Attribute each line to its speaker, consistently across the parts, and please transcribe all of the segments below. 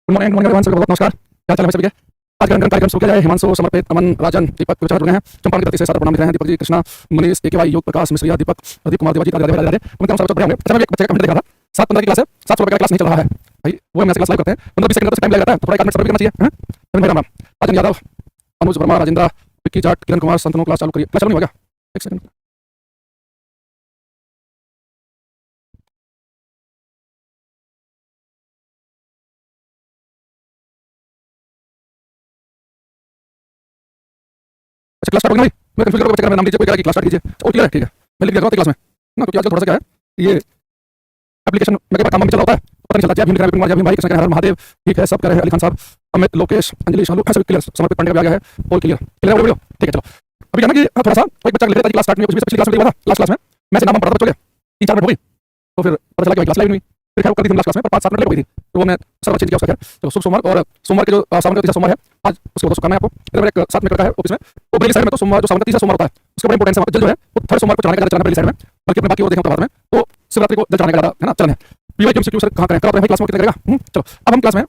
Speaker 1: Good morning everyone, सभी को बहुत नमस्कार। क्या चाल है सभी के? आज का कार्यक्रम शुरू किया जाए। हिमांशु, समर्पित, अमन, राजन, दीपक विचार जुड़ गए हैं। चंपारण की धरती से सारा प्रणाम लिख रहे हैं। दीपक जी, कृष्णा, मनीष, एकेवाई, योग प्रकाश, मिश्रिया, दीपक, प्रदीप कुमार, देवाजी, राधे राधे राधे। उनके हम सब बढ़िया होंगे। अच्छा, मैं एक बच्चे का कमेंट देख रहा था। 7:15 की क्लास है, 7:16 का क्लास नहीं चल रहा है भाई। वो हम ऐसे क्लास लाइव करते हैं, 15-20 सेकंड का टाइम लग जाता है, तो थोड़ा 1 मिनट सब्र भी करना चाहिए। हैं भाई, राम राम। राजन यादव, अनुज वर्मा, राजेंद्र, विक्की जाट, किरण कुमार, संतनु, क्लास चालू करिए। क्लास चालू नहीं होगा? एक सेकंड। अच्छा, क्लास स्टार्ट हो गई भाई। मैं कंफ्यूज करके बच्चे का नाम लीजिए, कोई कह रहा है कि क्लास स्टार्ट कीजिए। ओ क्लियर है, ठीक है। मैं लिख दिया क्लास में ना, क्योंकि आजकल थोड़ा सा क्या है, ये एप्लीकेशन में कई बार काम चल रहा होता है, पता नहीं चलता। जय भीम, लिख रहा है विपिन कुमार, जय भीम भाई, कृष्ण कह रहा है, हर महादेव, ठीक है, सब कह रहे हैं, अली खान साहब, अमित, लोकेश, अंजलि, शालू, ऐसे क्लियर। समर्पित पांडे का भी आ गया है, ऑल क्लियर। क्लियर हो गया, ठीक है। चलो अभी क्या ना कि थोड़ा सा एक बच्चा लेता है क्लास स्टार्ट नहीं, कुछ भी पिछली क्लास में हुआ था, लास्ट क्लास में मैं से नाम पढ़ा था बच्चों के, 3-4 मिनट हो गई, तो फिर पता चला कि क्लास लाइव नहीं। फिर खैर कर दी थी लास्ट क्लास में, पर 5-7 मिनट लग गई थी, तो वो मैं सर्वर चेंज किया उसका। खैर चलो, शुभ सोमवार। और सोमवार के जो सावन का तीसरा सोमवार है, आज उसको बहुत शुभकामनाएं आपको। इधर एक 7 मिनट का है ऑफिस में, वो बरेली साइड में तो सोमवार जो सावन का तीसरा सोमवार होता है, उसका बड़ा इंपॉर्टेंस है। जल जो है वो थर्ड सोमवार को चढ़ाने का चलना बरेली साइड में, बल्कि अपने बाकी और देखें तो बाद में, तो शिवरात्रि को जल चढ़ाने का ज्यादा है ना चलन है। पीवाई क्यों सर कहां करें करा भाई, क्लास में कितना करेगा? चलो अब हम क्लास में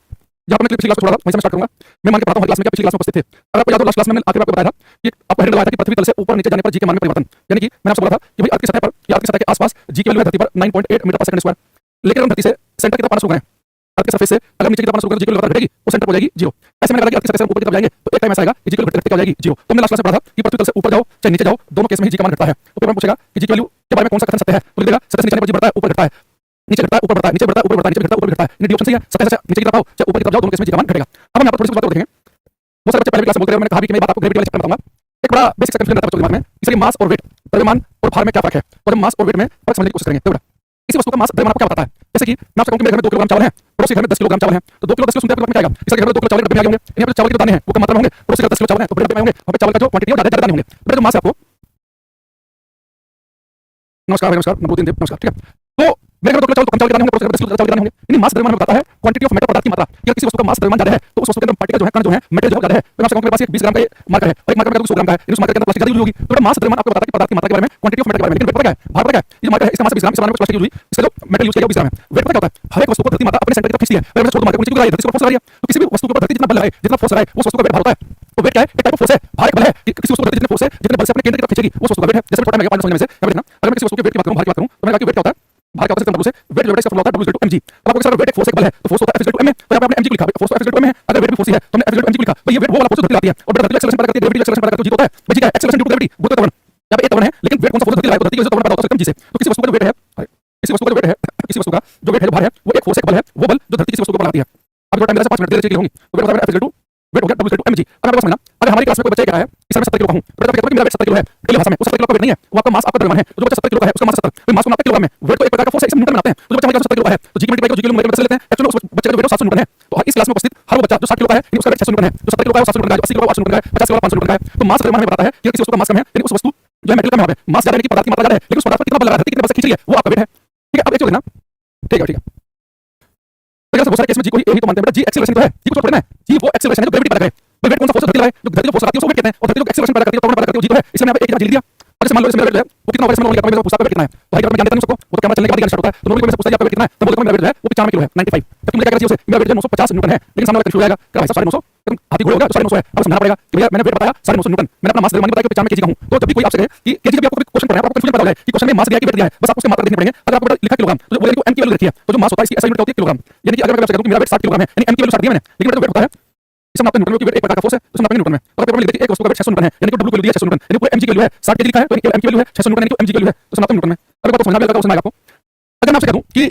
Speaker 1: जहाँ पर मैं पिछली क्लास को छोड़ा था वहीं से मैं स्टार्ट करूंगा। मैं मान के पढ़ाता हूँ क्लास में, क्या पिछली क्लास में उपस्थित थे? अगर आपको याद हो, लास्ट क्लास में मैंने आखिर आपको बताया था कि आपको हेड लगाया था कि पृथ्वी तल से ऊपर नीचे जाने पर जी के मान में परिवर्तन, यानी कि मैंने आपसे बोला था कि भाई अर्थ की सतह पर या अर्थ की सतह के आसपास जी की वैल्यू है धरती पर 9.8 मीटर पर सेकंड स्क्वायर। लेकिन हम धरती से सेंटर की तरफ आना शुरू करें, अर्थ के सरफेस से अगर नीचे की तरफ आना शुरू करें, जी की वैल्यू घटेगी, वो सेंटर हो जाएगी 0। ऐसे मैंने कहा कि अर्थ की सतह से ऊपर की तरफ जाएंगे तो एक टाइम ऐसा आएगा कि जी की वैल्यू घटते हो जाएगी 0। तो हमने लास्ट क्लास में पढ़ा था कि पृथ्वी तल से ऊपर जाओ चाहे नीचे जाओ, दोनों केस में ही जी का मान घटता है। तो पेपर में पूछेगा कि जी की वैल्यू के बारे में कौन सा कथन सत्य है, तो लिख देगा सतह से नीचे पर जी बढ़ता है, ऊपर घटता है, नीचे घटता है, ऊपर बढ़ता है, नीचे बढ़ता है, ऊपर बढ़ता है, नीचे घटता है, ऊपर घटता है। ये डी ऑप्शन सही है। सतह से नीचे की तरफ आओ चाहे ऊपर की तरफ जाओ, दोनों केस में जी का मान घटेगा। अब हम यहाँ पर थोड़ी सी बातें देखेंगे। बहुत सारे बच्चे पहले क्लास में बोलते रहे, मैंने कहा भी कि मैं बात आपको ग्रेविटी वाले चैप्टर में बताऊंगा। एक बड़ा बेसिक कंफ्यूजन रहता है बच्चों के दिमाग में, इसलिए मास और वेट, द्रव्यमान और भार में क्या फर्क है, और हम मास और वेट में फर्क समझने की कोशिश करेंगे। तो बेटा किसी वस्तु का मास द्रव्यमान आपको क्या बताता है? जैसे कि मैं आपसे कहूं कि मेरे घर में 2 किलोग्राम चावल है, पड़ोसी घर में 10 किलोग्राम चावल है, तो 2 किलो 10 किलो सुनते हैं आपके दिमाग में क्या आएगा? इसके घर में 2 किलो चावल के डब्बे में आ होंगे, यहाँ पे चावल के जो दाने हैं वो कम मात्रा में होंगे, पड़ोसी घर 10 किलो चावल है तो बड़े डब्बे में होंगे, वहाँ पे चावल का जो क्वांटिटी है ज्यादा दाने होंगे। बेटा जो मास है आपको, नमस्कार भाई, नमस्कार, नमस्कार, नमस्कार, ठीक है। तो मेरे घर में 2 किलो चावल तो कम चावल के दाने होंगे, पड़ोसी घर में 10 किलो चावल के दाने होंगे। यानी मास द्रव्यमान बताता है क्वांटिटी ऑफ मैटर, पदार्थ की मात्रा। अगर किसी वस्तु का मास द्रव्यमान ज्यादा है तो उस वस्तु के अंदर पार्टिकल जो है, कण जो है, मेटेरियल जो ज्यादा है। तो मैं आपसे कहूं मेरे पास एक 20 ग्राम का ये मार्कर है और एक मार्कर मेरे 100 ग्राम का है, उस मार्कर के अंदर प्लास्टिक ज्यादा यूज होगी। तो मास द्रव्यमान आपको बताता है कि पदार्थ की मात्रा के बारे में, क्वांटिटी ऑफ मैटर के बारे में। लेकिन वेट पता क्या है? भार पता क्या है? ये जो मार्कर है इसका मास 20 ग्राम, इस मार्कर में प्लास्टिक यूज हुई, इसका जो मेटल यूज किया 20 ग्राम है। वेट पता क्या होता है? हर एक वस्तु को धरती माता अपने सेंटर की तरफ खींचती है। अगर मैं छोड़ दूं मार्कर को नीचे गिराई, धरती को फोर्स लगा दिया, तो किसी भी वस्तु के ऊपर धरती जितना बल लगाए, जितना फोर्स लगाए, उस वस्तु का वेट भार होता है। तो वेट क्या है? एक टाइप ऑफ फोर्स है, भार एक बल है कि किसी वस्तु को धरती जितने फोर्स है, जितने बल से अपने केंद्र की तरफ खींचेगी, उस वस्तु का वेट है। जैसे मैं छोटा मैं 5 समझने में से अब देखना, अगर मैं किसी वस्तु के वेट की बात करूं, भार की बात करूं, तो मैंने कहा कि वेट क्या होता है? भार क्या होता है? सिस्टम से वेट जो है इसका फॉर्मूला होता है W = mg। अब आपको सर वेट एक फोर्स एक बल है, तो फोर्स होता है F = m है, तो आपने mg को लिखा, फोर्स तो F = m है, अगर वेट भी फोर्स ही है तो हमने F = mg को लिखा। भाई ये वेट वो वाला फोर्स धरती लाती है, और धरती एक्सेलरेशन पैदा करती है, ग्रेविटी एक्सेलरेशन पैदा करती है, जी होता है। भाई जी क्या है? एक्सेलरेशन ड्यू टू ग्रेविटी, गुरुत्व त्वरण। यहाँ पे एक त्वरण है, लेकिन वेट कौन सा फोर्स धरती लाए, तो धरती का जो त्वरण पैदा होता है सिस्टम जी से। तो किसी वस्तु का जो वेट है, किसी वस्तु का जो वेट है, किसी वस्तु का जो वेट है, जो भार है, वो एक फोर्स एक बल है, वो बल जो धरती किसी वस्तु को बनाती है। अब जो टाइम मेरा 5 मिनट देर होंगी, तो वेट होता है F वेट हो गया W = mg। अब आपको समझना, अगर हमारी क्लास में कोई बच्चा कह रहा है कि सर मैं 70 किलो का हूं, तो बेटा कहता है कि मेरा वेट 70 किलो है, डेली भाषा में वो 70 किलो का वेट नहीं है, वो आपका मास आपका द्रव्यमान है। तो जो बच्चा 70 किलो का है उसका मास 70, तो मास को नापते किलोग्राम में, वेट को एक प्रकार का फोर्स है, इसे न्यूटन में नापते हैं। तो जो बच्चा हमारे क्लास में 70 किलो का है तो जी की मल्टीप्लाई को जी किलो में कैसे लेते हैं? एक्चुअली उस बच्चे का जो वेट 700 न्यूटन है। तो इस क्लास में उपस्थित हर वो बच्चा जो 60 किलो का है उसका वेट 600 न्यूटन है, जो 70 किलो का है वो 700 न्यूटन का है, जो 80 किलो का 800 न्यूटन का है, 50 किलो का 500 न्यूटन का है। तो मास द्रव्यमान हमें बताता है कि किसी वस्तु का मास कम है, यानी उस वस्तु जो है मेटेरियल कम है, मास ज्यादा है, पदार्थ की मात्रा ज्यादा है, लेकिन उस पदार्थ पर कितना बल लगा है, कितने बल से खींच रही है, वो आपका वेट है। ठीक है, अब एक चीज देखना, ठीक है, ठीक है। तो बहुत सारे केस में जी को ही तो मानते हैं, बेटा जी एक्सेलरेशन तो है, जी को छोड़ देना है, जी वो एक्सेलरेशन है जो ग्रेविटी पैदा करे। तो वेट कौन सा फोर्स धरती लगाए, जो धरती जो फोर्स लगाती है उसको वेट कहते हैं, और धरती जो एक्सेलरेशन पैदा करती है, त्वरण पैदा करती है, वो जी तो है। इसलिए मैंने यहाँ पे एक जी लिख दिया। और जैसे मान लो जैसे मेरा वेट जो है वो कितना होगा, जैसे मैं आपको पूछता है वेट कितना है, तो हाइट में जानते हैं उसको, वो तो कैमरा चलने के बाद ही स्टार्ट होता है। तो नॉर्मली मैं पूछता है आपका वेट कितना है, तो बोलता हूं मेरा वेट जो है वो 95 किलो है, 95। जबकि मुझे क्या करना चाहिए उसे, मेरा वेट जो है 950 न्यूटन है, लेकिन सामने वाला कंफ्यूज हो जाएगा, क्या भाई साहब 950, तुम हाथी घोड़े हो गया, 950 है। अब समझना पड़ेगा कि भैया मैंने वेट बताया 950 न्यूटन, मैंने अपना मास द्रव्यमान बताया कि 95 केजी का हूं। तो जब भी कोई आपसे कहे कि केजी जब भी आपको क्वेश्चन पढ़ रहा है, आपको कंफ्यूजन पैदा हो जाए कि क्वेश्चन में मास दिया है कि वेट दिया है, बस आपको उसके मात्रा देखने पड़ेंगे। अगर आपको लिखा किलोग्राम, तो बोलेंगे को m की वैल्यू रखी है, तो जो मास होता है इसकी SI यूनिट होती है किलोग्राम। यानी कि अगर मैं आपसे कहूं कि मेरा वेट 60 किलोग्राम है, यानी m की वैल्यू 60 दी है मैंने, लेकिन मेरा जो वेट होता है इसे मापते हैं न्यूटन में, क्योंकि वेट एक प्रकार का फोर्स है, उसे मापेंगे न्यूटन में। तो पेपर में लिख देते हैं एक वस्तु का वेट 600 न्यूटन है, यानी कि W की वैल्यू दिया 600 न्यूटन, यानी पूरे mg की वैल्यू है 60 केजी लिखा है, तो m की वैल्यू है 600 न्यूटन, यानी कि mg की वैल्यू है, तो मापते हैं न्यूटन में। अब बात को समझना पड़ेगा, समझना है आपको। अगर मैं आपसे कह दूं कि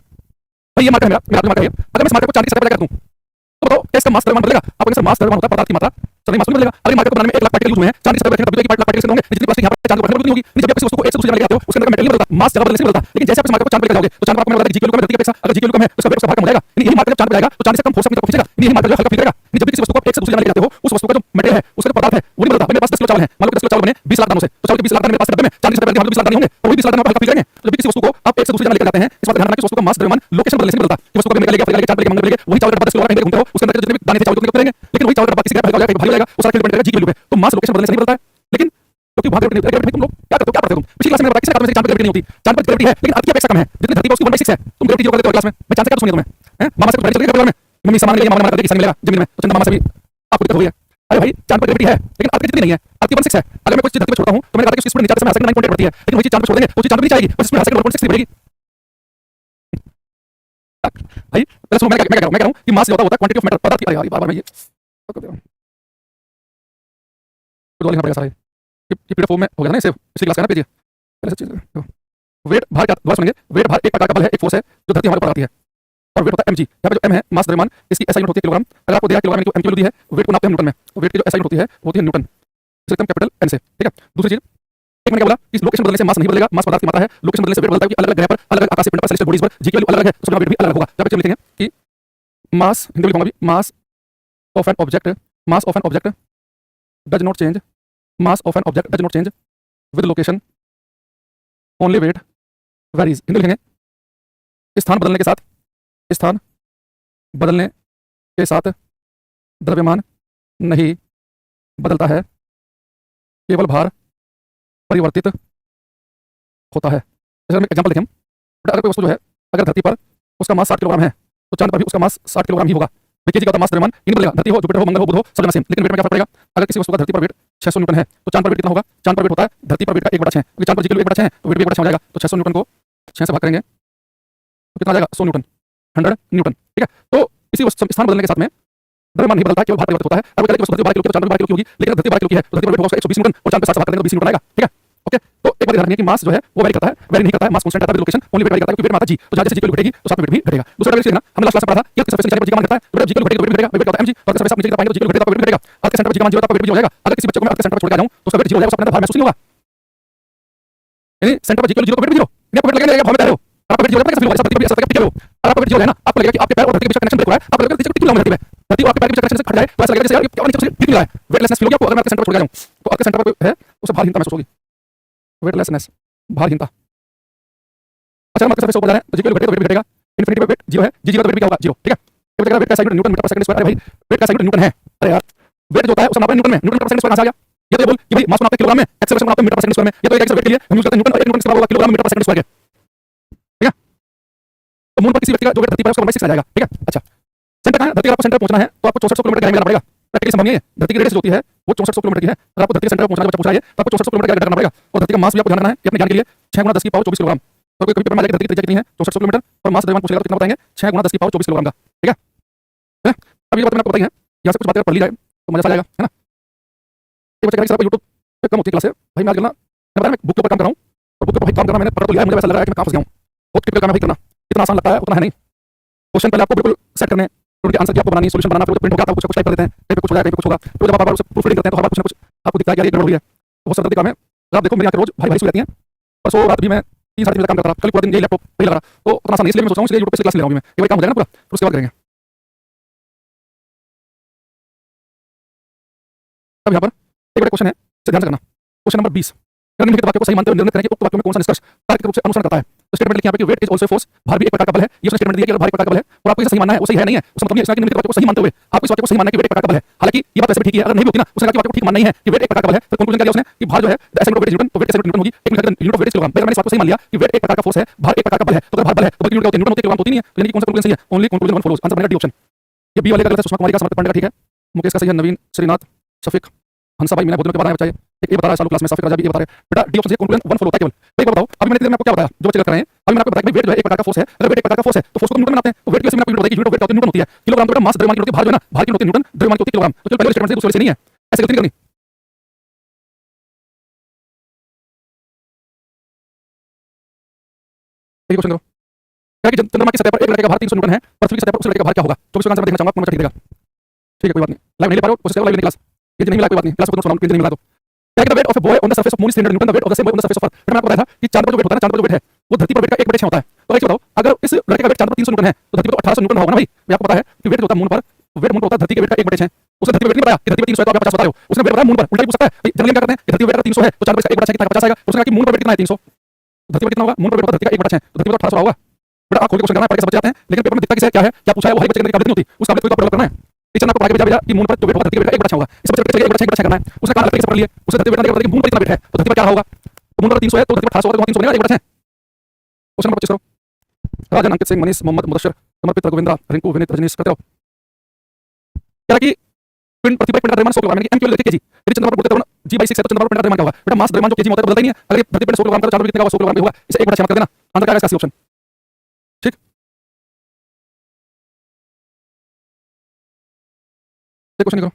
Speaker 1: भाई ये मार्कर है मेरा मार्कर है, अगर मैं इस मार्कर को चांदी की सतह पर लगा दूं, तो बताओ क्या इसका मास द्रव्यमान बदलेगा? आपको सर मास द्रव्यमान होता है पदार्थ की मात्रा, चलिए मास नहीं बदलेगा। अगर मार्कर को बनाने में 1 लाख पार्टिकल यूज हुए हैं, चांदी की सतह पर रखेंगे तब भी 1 लाख पार्टिकल होंगे, जितनी प्लास्टिक यहां पर चांद पर बदलती होगी। जब आप किसी वस्तु को एक से दूसरी जगह लेके आते हो, उसके अंदर का मेटेरियल बदलता, मास ज्यादा बदलने से बदलता। लेकिन जैसे आप इस मार्कर को चांद पर लेके जाओगे, तो चांद पर आपको मैंने बताया कि जी किलो कम है धरती की अपेक्षा, अगर जी किलो कम है तो उसका वेट उसका भार कम हो जाएगा। यही मार्कर जब चांद पर जाएगा तो चांद से कम फोर्स अपनी तरफ खींचेगा, यही मार्कर जो हल्का फील करेगा। जब भी किसी वस्तु को एक से दूसरी जगह लेके जाते हो, उस वस्तु का जो मेटेरियल है, उसका जो पदार्थ है वो नहीं बदलता। मेरे पास 10 किलो चावल है, मान लो कि 10 किलो चावल बने 20 लाख दानों से, तो चावल के 20 लाख दाने मेरे पास डब्बे में, चांदी से हम 20 लाख दाने होंगे, और वही 20 लाख दाने आप हल्का फील करेंगे। तो जब भी किसी वस्तु को आप एक से दूसरी जगह लेकर जाते हैं, इस बात ध्यान रखना कि वस्तु का मास द्रव्यमान लोकेशन बदलने से नहीं बदलता। ये वस्तु को लेकर लेके चांद पर लेके मंगल लेके वही चावल का डब्बा 10 किलो का कहीं घूमते हो, उसके अंदर जितने भी दाने थे चावल उतने करेंगे, लेकिन वही चावल का डब्बा किसी का हल्का हो जाएगा, भारी हो जाएगा, वो सारा खेल बन जाएगा जी की वैल्यू पे। तो मास लोकेशन बदलने से नहीं बदलता है। लेकिन क्योंकि वहां ग्रेविटी नहीं होती, तुम लोग क्या करते हो, क्या पढ़ते हो तुम? पिछली क्लास में बताया किसी ने चांद पर ग्रेविटी नहीं होती, चांद पर ग्रेविटी है लेकिन अर्थ की अपेक्षा कम है, जितनी धरती पर उसकी 1/6 है। तुम ग्रेविटी जो करते हो क्लास में, मैं चांद से क्या सुनिए तुम्हें हैं? मामा से कुछ बड़ी चल रही है कभी में, मम्मी सामान के लिए मामा करके किसान मिलेगा जमीन में, तो चंदा मामा से भी आपको दिक्कत हो गई है। अरे भाई चांद पर ग्रेविटी है लेकिन अर्थ की जितनी नहीं है, अर्थ की 1/6 है। अगर मैं कुछ चीज धरती पर छोड़ता हूं तो मैंने कहा कि स्पीड नीचे आते समय हर सेकंड 9.8 बढ़ती है, लेकिन वही चीज चांद पर छोड़ देंगे वो चीज चांद पर नीचे आएगी, बस इसमें हर सेकंड 1.6 बढ़ेगी। भाई पहले सुनो, मैं क्या कह रहा हूं कि मास जो होता है क्वांटिटी ऑफ मैटर, पदार्थ की, अरे यार बार-बार मैं ये तो लिखना पड़ेगा सारा ये पीडीएफ फॉर्म में हो गया ना सेव, पिछली क्लास का ना पेज, पहले से चीज वेट भार का दोबारा सुनेंगे। वेट भार एक प्रकार का बल है, एक फोर्स है जो धरती हमारे ऊपर आती है, और वेट होता है mg। यहाँ पे जो m है मास द्रव्यमान, इसकी SI यूनिट होती है किलोग्राम। अगर आपको दिया किलोग्राम को m किलो दी है, वेट को नापते हैं न्यूटन में, तो वेट की जो SI यूनिट होती है वो होती है न्यूटन, इसे लिखते हैं कैपिटल N से, ठीक है। दूसरी चीज, एक मैंने क्या बोला कि लोकेशन बदलने से मास नहीं बदलेगा, मास पदार्थ की मात्रा है, लोकेशन बदलने से वेट बदलता है कि अलग-अलग ग्रह पर, अलग-अलग आकाशीय पिंड पर, सेलेस्टियल बॉडीज पर g की वैल्यू अलग-अलग है, तो उसका वेट भी अलग होगा। जब हम लिखेंगे कि मास, हिंदी में लिखूंगा भी, mass of an object, mass of an object does not change, mass of an object does not change with location, only weight varies. Hindi लिखेंगे स्थान बदलने के साथ, स्थान बदलने के साथ द्रव्यमान नहीं बदलता है, केवल भार परिवर्तित होता है। जैसे हम एग्जांपल देखें, अगर कोई वस्तु जो है, अगर धरती पर उसका मास 60 किलोग्राम है तो चांद पर भी उसका मास 60 किलोग्राम ही होगा। केजी का मास द्रव्यमान नहीं बदलेगा, धरती हो, जुपिटर हो, मंगल हो, बुध हो, सब जगह सेम, लेकिन वेट में क्या फर्क पड़ेगा। अगर किसी वस्तु का धरती पर वेट 600 न्यूटन है तो चांद पर वेट कितना होगा, चांद पर वेट होता है धरती पर वेट का 1/6, क्योंकि चांद पर जी की 1/6 है तो वेट भी 1/6 हो जाएगा। तो 600 न्यूटन को 6 से भाग करेंगे तो कितना आ जाएगा, 100 न्यूटन, 100 न्यूटन, ठीक है। तो इसी स्थान बदलने के साथ में द्रव्यमान नहीं बदलता, केवल भार परिवर्तित होता है। अब कहते हैं कि 12 किलो तो चांद पर 12 किलो की होगी, लेकिन धरती 12 किलो की है तो धरती पर वेट होगा 120 न्यूटन, और चांद पर 7 से भाग करेंगे तो 20 न्यूटन आएगा, ठीक है। ओके, तो एक बात ध्यान रखिए कि मास जो है वो वेरी करता है, वेरी नहीं करता है, मास कांस्टेंट रहता है, लोकेशन ओनली वेट वेरी करता है, क्योंकि वेट मात्रा जी, तो जहां जैसे जी की वैल्यू घटेगी तो साथ में वेट भी घटेगा। दूसरा वेट देखना, हमने लास्ट क्लास में पढ़ा था कि सरफेस नीचे की वैल्यू घटता है तो जी की वैल्यू घटेगी तो वेट घटेगा, वेट होता है mg, तो अगर सरफेस आप नीचे की तरफ आएंगे तो जी की वैल्यू घटेगा तो वेट घटेगा। अर्थ के सेंटर पर जी का मान 0 होता है तो वेट भी 0 हो जाएगा। अगर किसी बच्चे को मैं अर्थ के सेंटर पर छोड़ के आ जाऊं तो उसका वेट 0 हो जाएगा, उसका अपने अंदर भार महसूस नहीं होगा, यानी सेंटर पर जी की वैल्यू 0 तो वेट भी 0, यानी आपको वेट लगेगा भार में तैर रहे हो, आपका वेट 0 लगेगा, कैसे फील होगा, सब धरती पर टिके हो, और आपका वेट 0 है ना, आपको लगेगा कि आपके पैर और धरती के बीच कनेक्शन ब्रेक हो रहा है, आपको लगेगा कि टिक रहा हूं धरती में, धरती और आपके पैर के बीच कनेक्शन से हट जाए तो ऐसा लगेगा जैसे यार क्या नीचे से टिक रहा है, वेटलेसनेस फील होगी आपको। अगर मैं आपके सेंटर पर छोड़ के आ जाऊं तो आपके सेंटर पर है उसे भारहीनता महसूस होगी, वेटलेसनेस, भारहीनता। अच्छा, हम आपके सरफेस ऊपर जा रहे हैं तो जी की वैल्यू घटेगा तो वेट भी घटेगा, इन्फिनिटी पे वेट 0 है, जी 0 तो वेट भी क्या होगा, 0, ठीक है। ये बचेगा वेट का सेकंड न्यूटन मीटर पर सेकंड स्क्वायर। अरे भाई वेट का सेकंड न्यूटन है, अरे यार वेट जो होता है उसे नापना न्यूटन में, न्यूटन मीटर पर सेकंड स्क्वायर कहां से आ गया। ये तो ये बोल कि भाई मास को नापते किलोग्राम में, एक्सेलरेशन को नापते मीटर पर सेकंड स्क्वायर में, ये तो एक वेट के लिए हम यूज करते हैं न्यूटन, और 1 न्यूटन कितना होगा किलोग्राम मीटर पर सेकंड स्क्वायर के, ठीक है। तो मून पर किसी व्यक्ति का जो वेट धरती पर उसका 1/6 आ जाएगा, ठीक है। अच्छा, सेंटर कहां है, धरती का आपको सेंटर पहुंचना है तो आपको 6400 किलोमीटर का जाना पड़ेगा, प्रैक्टिकली संभव नहीं है। धरती की रेडियस जो होती है वो 6400 किलोमीटर की है, अगर आपको धरती के सेंटर पर पहुंचना है, बच्चा पूछ रहा है तो आपको 6400 किलोमीटर का करना पड़ेगा। और धरती का मास भी आपको ध्यान रखना है कि अपने ज्ञान के लिए 6 × 10 की पावर 24 किलोग्राम। तो कोई पेपर में आएगा धरती की त्रिज्या कितनी है, 6400 किलोमीटर, और मास द्रव्यमान पूछेगा तो कितना बताएंगे, 6 × 10 की पावर 24 किलोग्राम का, ठीक है। अब ये बात मैंने आपको बताई है, यहाँ से कुछ बातें पढ़ ली जाए तो मजा आ जाएगा, है ना। ये बच्चे कह रहे हैं यूट्यूब पे कम होती है क्लास है, भाई मैं आज मैं बताया मैं बुक के ऊपर काम कर रहा हूँ, और बुक के ऊपर भाई काम करना मैंने पढ़ तो लिया है, मुझे ऐसा लग रहा है कि मैं कहाँ फंस गया हूँ। बहुत टिपिकल काम है भाई करना, इतना आसान लगता है उतना है नहीं। क्वेश्चन पहले आपको बिल्कुल सेट करने, उनके आंसर की आपको बनानी, सॉल्यूशन बनाना, फिर प्रिंट होगा, आपको कुछ टाइप कर देते हैं, कहीं पे कुछ हो जाएगा, कहीं पे कुछ होगा, फिर जब आप बार-बार उसे प्रूफ रीडिंग करते हैं तो हर बार कुछ ना कुछ आपको दिखता है कि यार ये गड़बड़ हुई है। बहुत सरल काम है। आप देखो मेरी आंखें रोज भारी भारी सो जाती हैं, परसों रात भी मैं 3 साढ़े 3 बजे काम करता रहा, कल पूरा दिन यही लैपटॉप वही लगा रहा, तो उतना आसान नहीं, इसलिए मैं सोच रहा हूँ इसलिए यूट्यूब पे से क्लास ले रहा हूँ मैं, ये काम हो जाएगा ना पूरा, फिर उसके बाद करेंगे। अब यहाँ पर एक बड़ा क्वेश्चन है, इसे ध्यान से करना। क्वेश्चन नंबर 20, निम्नलिखित वाक्यों को सही मानते हुए निर्णय करें कि उक्त वाक्यों में कौन सा निष्कर्ष तार्किक रूप से अनुसरण करता है। तो स्टेटमेंट लिखिए यहाँ पे कि वेट इज आल्सो फोर्स, भार भी एक प्रकार का बल है। ये उसने स्टेटमेंट दिया कि भार एक प्रकार का बल है, और आपको इसे सही मानना है, वो सही है नहीं है, उसका मतलब ये है कि निम्नलिखित वाक्यों को सही मानते हुए आपको इस वाक्य को सही मानना है कि वेट एक प्रकार का बल है। हालांकि ये बात वैसे भी ठीक है, अगर नहीं भी होती ना, उसने कहा कि वाक्य को ठीक मानना ही है कि वेट एक प्रकार का बल है, फिर कंक्लूजन क्या दिया उसने कि भार जो है ऐसे यूनिट ऑफ वेट न्यूटन, तो वेट ऐसे न्यूटन होगी, एक यूनिट ऑफ वेट किलोग्राम। मैंने इस बात को सही मान लिया कि वेट एक प्रकार का फोर्स है, भार एक प्रकार का बल है, तो अगर भार बल है तो यूनिट न्यूटन होती है, किलोग्राम होती नहीं है, तो यानी कि कौन सा कंक्लूजन सही है, only conclusion one follows. Answer बनेगा डी ऑप्शन। ये बी वाले का गलत है, सुषमा कुमारी का समर्पित पांडे का ठीक है, मुकेश का सही है, नवीन श्रीनाथ शफीक हंसा भाई मैंने बहुत दिनों के बाद आया बच्चा ये बता रहा है, चालू क्लास में साफिक राजा भी ये बता रहे हैं बेटा डी ऑप्शन से कंक्लूजन वन फॉलो होता है केवल। एक बात बताओ, अभी मैंने आपको क्या बताया, जो बच्चे कर रहे हैं, अभी मैंने आपको बताया कि वेट जो है एक प्रकार का फोर्स है, अगर वेट एक प्रकार का फोर्स है तो फोर्स को न्यूटन में बनाते हैं, तो वेट की वैसे मैंने आपको यूनिट बताई कि यूनिट ऑफ वेट क्या होती है, न्यूटन होती है, किलोग्राम तो बेटा मास द्रव्यमान की होती है, भार जो है ना, भार की होती है न्यूटन, द्रव्यमान की होती है किलोग्राम। तो चलो पहले स्टेटमेंट से दूसरे से नहीं है, ऐसे गलती नहीं करनी। एक क्वेश्चन करो, क्या कि चंद्रमा की सतह पर एक लड़के का भार 300 न्यूटन है, पृथ्वी की सतह पर उस लड़के का भार क्या होगा। 24 का आंसर मैं देखना चाहूंगा, आपको ठीक देगा, ठीक है कोई बात नहीं। लाइव नहीं ले पा रहे हो कोशिश करो, लाइव नहीं क्लास ये नहीं मिला कोई बात नहीं, क्लास को सुनाऊं नहीं मिला तो क्या कि the weight of a boy on the surface of moon is 300 Newton, the weight of the same boy on the surface of earth. मैंने आपको बताया था कि चांद पर जो वेट होता है ना, चांद पर जो वेट है वो धरती पर वेट का 1/6 होता है। तो एक बताओ, अगर इस लड़के का वेट चांद पर 300 न्यूटन है तो धरती पर तो 1800 न्यूटन होगा ना भाई। ये आपको पता है कि वेट जो होता है मून पर, वेट मून पर होता है धरती के वेट का 1/6। उसने धरती पर वेट नहीं बताया कि धरती पर 300 है तो आप 50 बता रहे हो, उसने वेट बताया मून पर, उल्टा ही पूछ सकता है। जनरली क्या करते हैं कि धरती पर वेट अगर 300 है तो चांद पर इसका 1/6 कितना 50 आएगा, उसने कहा कि मून पर वेट कितना है 300, धरती पर कितना होगा, मून पर वेट होता है धरती का 1/6, तो धरती पर तो 1800 होगा। बेटा आप खोल के क्वेश्चन करना है, पढ़ के समझ जाते हैं, लेकिन पेपर में दिखता क्या है, क्या पूछा है वो हर बच्चे के अंदर काबिलियत नहीं होती, उस काबिलियत को डेवलप करना है। टीचर ने आपको पढ़ा के भेजा कि मून पर जो वेट होगा धरती के वेट का 1/6 होगा, इस बच्चे को 1/6 करना है, उसने कहा अलग से पढ़ लिया, उसे धरती वेट नहीं पता कि मून पर कितना वेट है तो धरती पर क्या होगा, तो मून पर 300 है तो धरती पर 1800 होगा, तो 300 बनेगा 1/6। क्वेश्चन नंबर 25 करो। राजन, अंकित सिंह, मनीष, मोहम्मद, मुदस्सिर, समर्पित, रघुवेंद्र, रिंकू, विनीत, रजनीश करते रहो। कह रहा है कि पिंड पृथ्वी पर पिंड का द्रव्यमान 100 किलोग्राम यानी कि m केवल देखिए जी यदि चंद्रमा पर बोलते हैं g by 6 है तो चंद्रमा पर पिंड का द्रव्यमान क्या होगा बेटा मास द्रव्यमान जो kg में होता है बदलता ही नहीं है अगर ये धरती पर 100 किलोग्राम का तो चांद पर कितने का 100 किलोग्राम का होगा इसे 1/6 मत कर देना आंसर क्या आएगा इसका सी ऑप्शन ठीक ये क्वेश्चन करो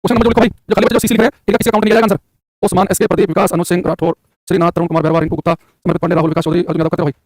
Speaker 1: क्वेश्चन नंबर जो लिखो भाई जो खाली बचा जो सीसी लिखा है इनका किसी अकाउंट में नहीं जाएगा आंसर ओस्मान एसके प्रदीप विकास अनुज सिंह राठौर श्रीनाथ तरुण कुमार बेरवा रिंकू गुप्ता समर्पित पांडे राहुल विकास चौधरी अर्जुन यादव करते हो भाई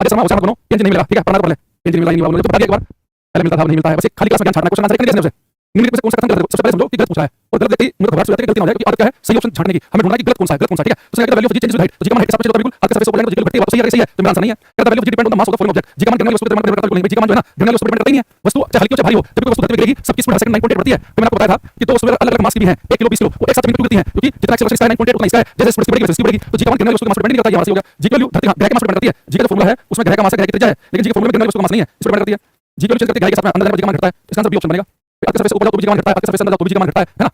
Speaker 1: अरे शर्मा होशियार बनो पेंशन नहीं मिलेगा ठीक है पढ़ना पढ़ ले पेंशन मिला नहीं मिला मुझे बता दिया एक बार पहले मिलता था नहीं मिलता है बस एक खाली क्लास में ज्ञान छाड़ना क्वेश्चन आंसर एक नहीं देने से निम्नलिखित में से कौन सा कथन गलत है सबसे पहले समझो कि गलत पूछा है और गलत व्यक्ति मुझे घबराहट हो जाती है गलती ना हो जाए क्योंकि आदत क्या है सही ऑप्शन छाड़ने की हमें ढूंढना है कि गलत कौन सा है ठीक है तो उसने कहा value of G changes with height तो जी का मान हाइट के साथ चलता बिल्कुल आपके सरफेस ऊपर जाएगा तो जी घटती है बात सही है सही है तो मेरा आंसर नहीं है कहता value of G depend on the mass of the following object G का मान गिरने वाली वस्तु पे डिपेंड करता है जी का मान जो है ना गिरने वाली वस्तु पे डिपेंड करता ही नहीं है वस्तु चाहे हल्की हो चाहे भारी हो जब कोई वस्तु धरती पे गिरेगी सबकी स्पीड हर सेकंड 9.8 बढ़ती है तो मैंने आपको बताया था कि दो वस्तुएं अलग अलग मास की भी हैं 1 किलो 20 किलो वो एक साथ जमीन पर गिरती हैं क्योंकि जितना एक्सेलरेशन इसका है 9.8 उतना इसका है जैसे स्पीड बढ़ेगी वैसे स्पीड बढ़ेगी तो जी का मान गिरने वाली वस्तु के मास पर डिपेंड नहीं करता ये हमारा सही हो गया जी की वैल्यू धरती ग्रह के मास पर डिपेंड करती है जी का जो फॉर्मूला है उसमें ग्रह का मास है ग्रह की त्रिज्या है लेकिन जी के फॉर्मूले में गिरने वाली वस्तु का मास नहीं है इस पर डिपेंड करती है जी की वैल्यू चेंज करके ग्रह के साथ में अंदर जाने पर जी का मान घटता है इसका आंसर बी ऑप्शन बनेगा आपके सरफेस ऊपर जाओ तो जी का मान घटता है आपके सरफेस अंदर जाओ तो जी का मान घटता है ना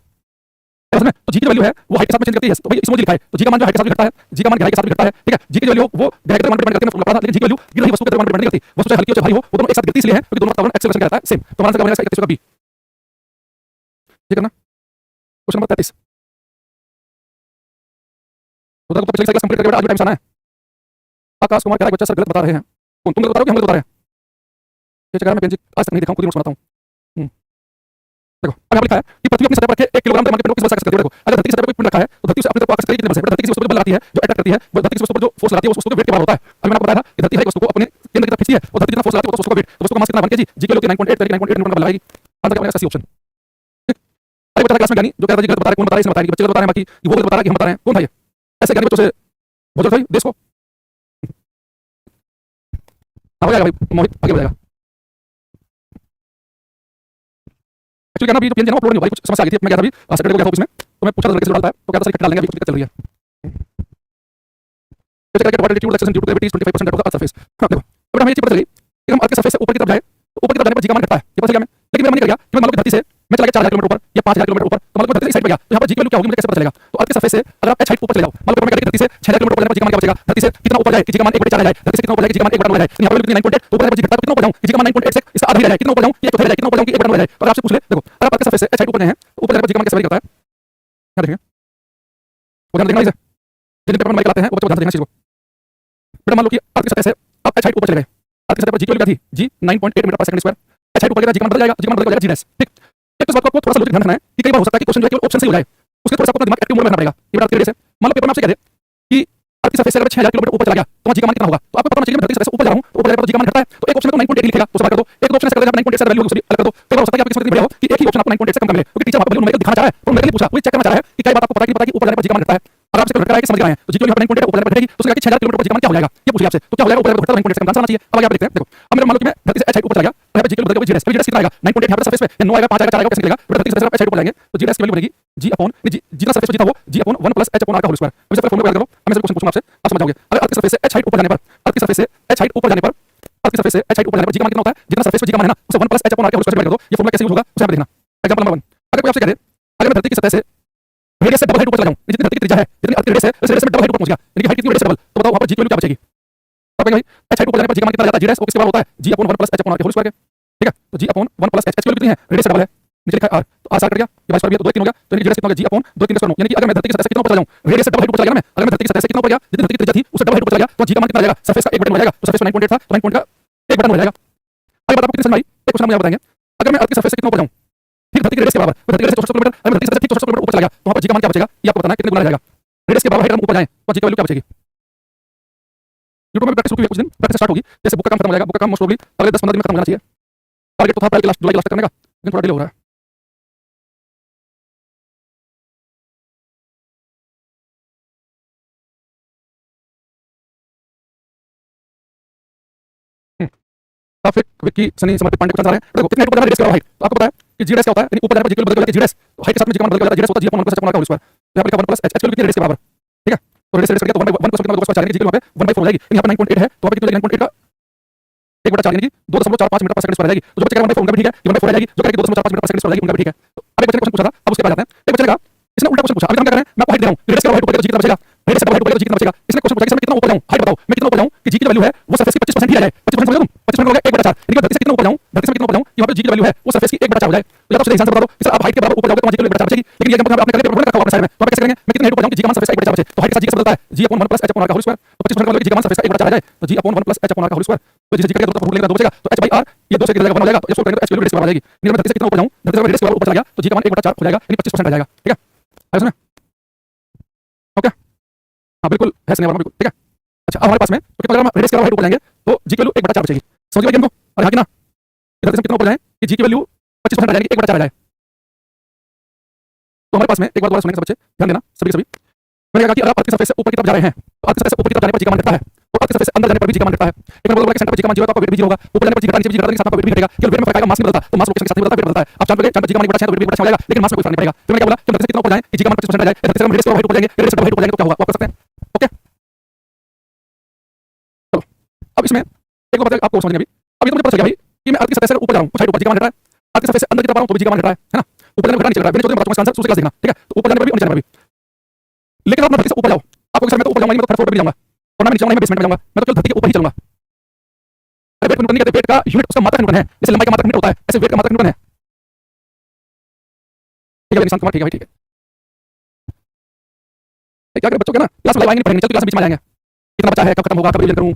Speaker 1: समझ में तो जी की वैल्यू है वो हाइट के साथ में चेंज करती है तो भाई इसमें लिखा है तो जी का मान जो हाइट के साथ घटता है जी का मान गहराई के साथ घटता है ठीक है जी की वैल्यू वो गहराई के मान डिपेंड करती है फॉर्मूला पढ़ा था लेकिन जी की वैल्यू गिर रही वस्तु के मान डिपेंड नहीं करती वस्तु चाहे हल्की हो चाहे भारी हो वो दोनों एक साथ गिरती इसलिए है क्योंकि दोनों का तापमान एक्सेलरेशन रहता है सेम तो हमारा आंसर बनेगा इसका 31 का बी ये करना क्वेश्चन नंबर 33 उधर को पिछले क्लास कंप्लीट करके बेटा आज टाइम आना है आकाश कुमार कह रहा है बच्चा सर गलत बता रहे हैं कौन तुम गलत बता रहे हो कि हम गलत बता रहे हैं ये चक्कर में पेंजी आज तक नहीं देखा हूं खुद ही नोट्स बनाता हूं देखो अब यहाँ लिखा है कि पृथ्वी अपनी सतह पर रखे 1 किलोग्राम द्रव्यमान के पिंड को किस बल से आकर्षित करती है देखो अगर धरती की सतह पर कोई पिंड रखा है तो धरती से अपने तरफ आकर्षित करेगी कितने बल से धरती की वस्तु पर बल लगाती है जो अट्रैक्ट करती है वो धरती की वस्तु पर जो फोर्स लगाती है उस वस्तु के वेट के बराबर होता है अभी मैंने आपको बताया था कि धरती है एक वस्तु को अपने केंद्र की तरफ खींचती है और धरती जितना फोर्स लगाती है उस वस्तु का वेट तो वस्तु का मास कितना बन के जी जी के लोग 9.8 करेगी 9.8 न्यूटन का बल लगाएगी आंसर क्या बनेगा सी ऑप्शन अरे बता क्लास में ज्ञानी जो कहता है जी गलत बता रहा है कौन बता रहा है इसने बताया कि बच्चे गलत बता रहे हैं बाकी वो गलत बता रहा है कि हम बता रहे हैं कौन भाई ऐसे ज्ञानी बच्चों से बोझ भाई देश को हो जाएगा भाई मोहित आगे बढ़ जाएगा एक्चुअली क्या ना अभी जो पेन जमा अपलोड नहीं हो रही कुछ समस्या आ गई थी मैं गया था अभी सैटरडे को गया था ऑफिस में तो मैं पूछा था लड़के से डालता है तो क्या सर कट डालेंगे अभी कुछ दिक्कत चल रही है तो क्या water altitude acceleration due to gravity 25% of the earth surface हां देखो अब हमें ये चीज पता चली कि हम अर्थ के सरफेस से ऊपर की तरफ जाए तो ऊपर की तरफ जाने पर जी का मान घटता है ये पता चला हमें लेकिन मैं मन नहीं कर गया कि मैं मान लो धरती से मैं चला गया 4000 किलोमीटर ऊपर या 5000 किलोमीटर ऊपर तो मान लो धरती की साइड पे गया तो यहां पर जी की वैल्यू क्या होगी मुझे कैसे पता चलेगा तो अर्थ के सरफेस से अगर आप h हाइट ऊपर चले जाओ मान लो मैं कहते धरती से 6000 किलोमीटर ऊपर जाने पर जी का मान क्या बचेगा धरती से कितना ऊपर जाए कि जी का मान 1/4 जाए धरती से कितना ऊपर जाए कि जी का मान 1/9 जाए यहां पर कितनी 9.8 तो ऊपर जाए जी घटता है कितना ऊपर जाऊं कि जी का मान 9.8 से इसका आधा ही जाए कितना ऊपर जाऊं कि 1/4 जाए कितना ऊपर जाऊं कि 1/9 जाए अगर आपसे पूछ ले देखो अगर आप अर्थ के सरफेस से h हाइट ऊपर गए हैं तो ऊपर जाने पर जी का मान कैसे वेरी करता है क्या देखेंगे वो ध्यान देखना इसे जिन पेपर में माइक लाते हैं वो बच्चों ध्यान देखना चीज को बेटा मान लो कि अर्थ की सतह से आप h हाइट ऊपर चले गए अर्थ की सतह पर जी की वैल्यू क्या थी जी 9.8 मीटर पर सेकंड स्क्वायर h हाइट ऊपर गया जी का मान बदल जाएगा जी का मान बदल जाएगा जी नेस ठीक एक बात को आपको थोड़ा सा लॉजिक ध्यान रखना है कि कई बार हो सकता है कि क्वेश्चन जो है केवल ऑप्शन से ही हो जाए उसके थोड़ा सा अपना दिमाग एक्टिव मोड में रखना पड़ेगा ये बात क्लियर है मान लो पेपर में आपसे कह दे कि अर्थ की सरफेस से अगर 6000 किलोमीटर ऊपर चला गया तो जी का मान कितना होगा तो आपको पता होना चाहिए मैं धरती की सरफेस ऊपर जा रहा हूं तो ऊपर जाकर तो जी का मान घटता है तो एक ऑप्शन में तो 9.8 लिखेगा तो सब कर दो एक ऑप्शन ऐसा कर दो 9.8 से वैल्यू दूसरी अलग कर दो कई बार हो सकता है कि आपकी किस्मत इतनी बढ़िया हो कि एक ही ऑप्शन आपको 9.8 से कम मिले क्योंकि टीचर आपको वैल्यू न्यूमेरिकल दिखाना चाह रहा है तो न्यूमेरिकल पूछा वो चेक करना चाह रहा है कि कई बात आपको पता है कि नहीं पता कि ऊपर जाने पर जी का मान घटता है अगर आपसे घटता है कि समझ गए हैं तो जी को 9.8 ऊपर जाने पर घटेगी तो उसका 6000 किलोमीटर पर जी का मान क्या हो जाएगा ये पूछिए आपसे तो क्या हो जाएगा ऊपर घटता है 9.8 से कम आंसर आना चाहिए अब आगे आप देखते हैं देखो अब मेरा मान लो कि मैं धरती से h हाइट ऊपर चला गया और यहाँ पे जी के बदल गया जी कितना आएगा 9.8 यहाँ पर सरफेस पे या 9 आएगा 5 आएगा 4 आएगा कैसे निकलेगा धरती की सरफेस पर h हाइट ऊपर जाएंगे तो जी की वैल्यू बनेगी जी अपॉन जी जितना सरफेस पर जीता वो जी अपॉन 1 + h अपॉन r का होल स्क्वायर अब इसका फॉर्मूला याद करो मैं क्वेश्चन पूछूंगा आपसे आप समझ जाओगे अगर अर्थ की सरफेस से h हाइट ऊपर जाने पर अर्थ की सरफेस से h हाइट ऊपर जाने पर अर्थ की सरफेस से h हाइट ऊपर जाने पर जी का मान कितना होता है जितना सरफेस पे जी का मान है ना उसे 1 + h अपॉन r के होल स्क्वायर से डिवाइड कर दो ये फॉर्मूला कैसे यूज होगा उसे आप देखना एग्जांपल नंबर 1 अगर कोई आपसे कह दे अगर मैं धरती की सतह से रेडियस से डबल हाइट ऊपर चला जाऊं जितनी धरती की त्रिज्या है जितनी अर्थ की रेडियस है उस रेडियस में डबल हाइट ऊपर पहुंच गया यानी कि हाइट कितनी रेडियस डबल तो बताओ वहां पर जी की वैल्यू क्या बचेगी अब भाई h हाइट ऊपर जाने पर जी का मान कितना जाता है जी रेडियस वो किसके बराबर होता है जी अपॉन 1 + h अपॉन r के होल स्क्वायर के ठीक है तो जी अपॉन 1 + h की वैल्यू कितनी है रेडियस डबल है नीचे लिखा है r तो r कट गया ये बाईस पर भी है तो 2 3 हो गया तो यानी जी कितना होगा जी अपॉन 2 3 स्क्वायर यानी कि अगर मैं धरती की सतह से कितना ऊपर चला जाऊं रेडियस से डबल हाइट ऊपर चला गया ना मैं अगर मैं धरती की सतह से कितना ऊपर गया जितनी धरती की त्रिज्या थी उससे डबल हाइट ऊपर चला गया तो जी का मान कितना आ जाएगा सरफेस का 1 बटन हो जाएगा तो सरफेस 9.8 था तो 9 का 1 बटन हो जाएगा आगे बात आपको कितनी समझ आई एक क्वेश्चन हम यहां बताएंगे अगर मैं अर्थ की सरफेस से कितना ऊपर जाऊं ठीक धरती की रेडियस के बराबर मैं धरती की रेडियस 64 किलोमीटर अगर मैं धरती की सतह 64 किलोमीटर ऊपर चला गया तो वहां पर जी का मान क्या बचेगा ये आपको बताना है कितने गुना रहेगा रेडियस के बराबर हाइट हम ऊपर जाएं तो जी की वैल्यू क्या बचेगी यूट्यूब में प्रैक्टिस रुकी हुई कुछ दिन प्रैक्टिस स्टार्ट होगी जैसे बुक का काम खत्म हो जाएगा बुक का काम मोस्ट प्रोबब्ली अगले 10-15 दिन में खत्म हो जाना चाहिए टारगेट तो था अप्रैल के लास्ट जुलाई के लास्ट तक करने का लेकिन थोड़ा डिले हो रहा है फिर विक्की सनी समर्पित पांडे कुछ आ रहे हैं देखो कितने हाइट ऊपर जाना रेडियस के बराबर हाइट तो आपको पता है कि जी रेडियस क्या होता है यानी ऊपर जाने पर जी की वैल्यू बदल जाती है जी रेडियस तो हाइट के साथ में जी का मान बदल जाता है जी रेडियस होता है जी अपॉन 1 + h अपॉन r का होल स्क्वायर तो यहाँ पर लिखा 1 + h की वैल्यू कितनी रेडियस के बराबर ठीक है तो रेडियस कट गया तो 1 + 1 कितना होगा जी की वहां पे 1/4 हो जाएगी यहाँ पर 9.8 है तो वहां पे कितना 9.8 का 1/4 यानी कि 2.45 मीटर पर सेकंड स्क्वायर जाएगी तो जो बच्चे का 1/4 उनका भी ठीक है ये 1/4 जाएगी जो कह रहा है कि 2.45 मीटर पर सेकंड स्क्वायर जाएगी उनका भी ठीक है तो अब एक बच्चे ने क्वेश्चन पूछा था अब उसके बाद जाते हैं एक बच्चे ने कहा इसने उल्टा क्वेश्चन पूछा अभी हम क्या करें मैं आपको हाइट दे रहा हूं रेडियस का हाइट ऊपर तो जी कितना बचेगा रेडियस का हाइट ऊपर तो जी कितना बचेगा इसने क्वेश्चन पूछा कि मैं कितना ऊपर जाऊं हाइट बताओ मैं कितना ऊपर जाऊं कि जी की वैल्यू है वो सरफेस की 25% ही आ जाए 25% समझ लो तुम 25 मिनट हो गया 1/4 यानी कि धरती से कितना ऊपर जाऊं, धरती से कितना ऊपर जाऊं कि वहां पे जी की वैल्यू है वो सरफेस की 1/4 हो जाए। तो या तो सीधे इंसान से बता दो कि सर आप हाइट के बराबर ऊपर जाओगे तो जी की वैल्यू 1/4 बचेगी, लेकिन ये एग्जांपल आपने कर दिया रखा हुआ अपने साइड में, तो आप कैसे करेंगे? मैं कितनी हाइट ऊपर जाऊं कि जी का मान सरफेस का 1/4 बचे, तो हाइट के साथ जी कैसे बदलता है? g upon 1 plus h upon r का होल स्क्वायर, तो 25 मिनट का जी का मान सरफेस का 1/4 आ जाए तो g upon 1 plus h upon r का होल स्क्वायर, तो जिसे जी करेगा तो रूट लेगा 2 बचेगा, तो h बाई r ये 2 से कितना 1 हो जाएगा, तो ये सोल्व करेंगे तो h की वैल्यू रेडियस स्क्वायर आ जाएगी। यानी मैं धरती से कितना ऊपर जाऊं, धरती से रेडियस स्क्वायर ऊपर चला गया तो जी का मान 1/4 हो जाएगा, यानी 25% आ जाएगा। ठीक है, आया समझ में? ओके, हाँ बिल्कुल है, सही बिल्कुल ठीक है। अच्छा, अब हमारे पास में तो कितना, अगर हम रेडियस के हाइट ऊपर जाएंगे तो जी की वैल्यू 1/4 बचेगी। समझ गए गेम को? और यहाँ की ना इधर से कितना ऊपर जाए कि जी की वैल्यू 25% आ जाएगी, 1/4 आ जाए। तो हमारे पास में एक बार दोबारा सुनेंगे सब बच्चे, ध्यान देना सभी के सभी। मैंने कहा कि अगर आप अर्थ की सरफेस से ऊपर की तरफ जा रहे हैं तो अर्थ की सरफेस से ऊपर की तरफ जाने पर जी का मान घटता है, और अर्थ की सरफेस से अंदर जाने पर भी जी का मान घटता है। एक बार बोला कि सेंटर पर जी का मान 0 है तो आपका वेट भी 0 होगा, ऊपर जाने पर जी घटता है, नीचे जी घटता है, लेकिन साथ में वेट भी घटेगा। केवल वेट में फर्क आएगा, मास नहीं बदलता, तो मास लोकेशन के साथ नहीं बदलता, वेट बदलता है। आप चांद पे जी का मान 1/4 है तो वेट भी 1/4 हो जाएगा, लेकिन मास में कोई फर्क नहीं पड़ेगा। फिर मैंने क्या बोला कि धरती से कितना ऊपर जाए कि जी का मान 25% आ जाए, धरती से हम रेडियस की हाइट ऊपर जाएंगे, रेडियस की हाइट ऊपर जाएंगे तो क्या होगा, आप कर सकते हैं। ओके, चलो अब इसमें एक बात आपको समझनी है। अब ये तो मुझे पता चल गया भाई कि मैं अर्थ की सतह से ऊपर जा रहा हूं, कुछ हाइट ऊपर जी का मान घट रहा है, अर्थ की सतह से अंदर की तरफ आ रहा हूं तो भी जी का मान घट रहा है ना। ऊपर जाने पर घटना नहीं चल रहा है, मैंने जो बताऊंगा इसका आंसर दूसरी क्लास देखना, ठीक है? तो ऊपर जाने पर भी और नीचे जाने पर भी, लेकिन आप धरती से ऊपर जाओ, आपको सर मैं तो ऊपर जाऊंगा नहीं, मैं तो थर्ड फ्लोर पे भी जाऊंगा, और ना मैं नीचे जाऊंगा, मैं बेसमेंट में जाऊंगा, मैं तो केवल धरती के ऊपर ही चलूंगा। अरे वेट न्यूटन नहीं कहते, वेट का यूनिट उसका मात्रक न्यूटन है, जैसे लंबाई का मात्रक मीटर होता है ऐसे वेट का मात्रक न्यूटन है। ठीक है निशांत कुमार, ठीक है भाई, ठीक है। क्या करें बच्चों के ना क्लास में लाइव आएंगे, नहीं पढ़ेंगे, चल क्लास में बीच में आ जाएंगे, कितना बचा है, कब खत्म होगा, कब रिवीजन करूं,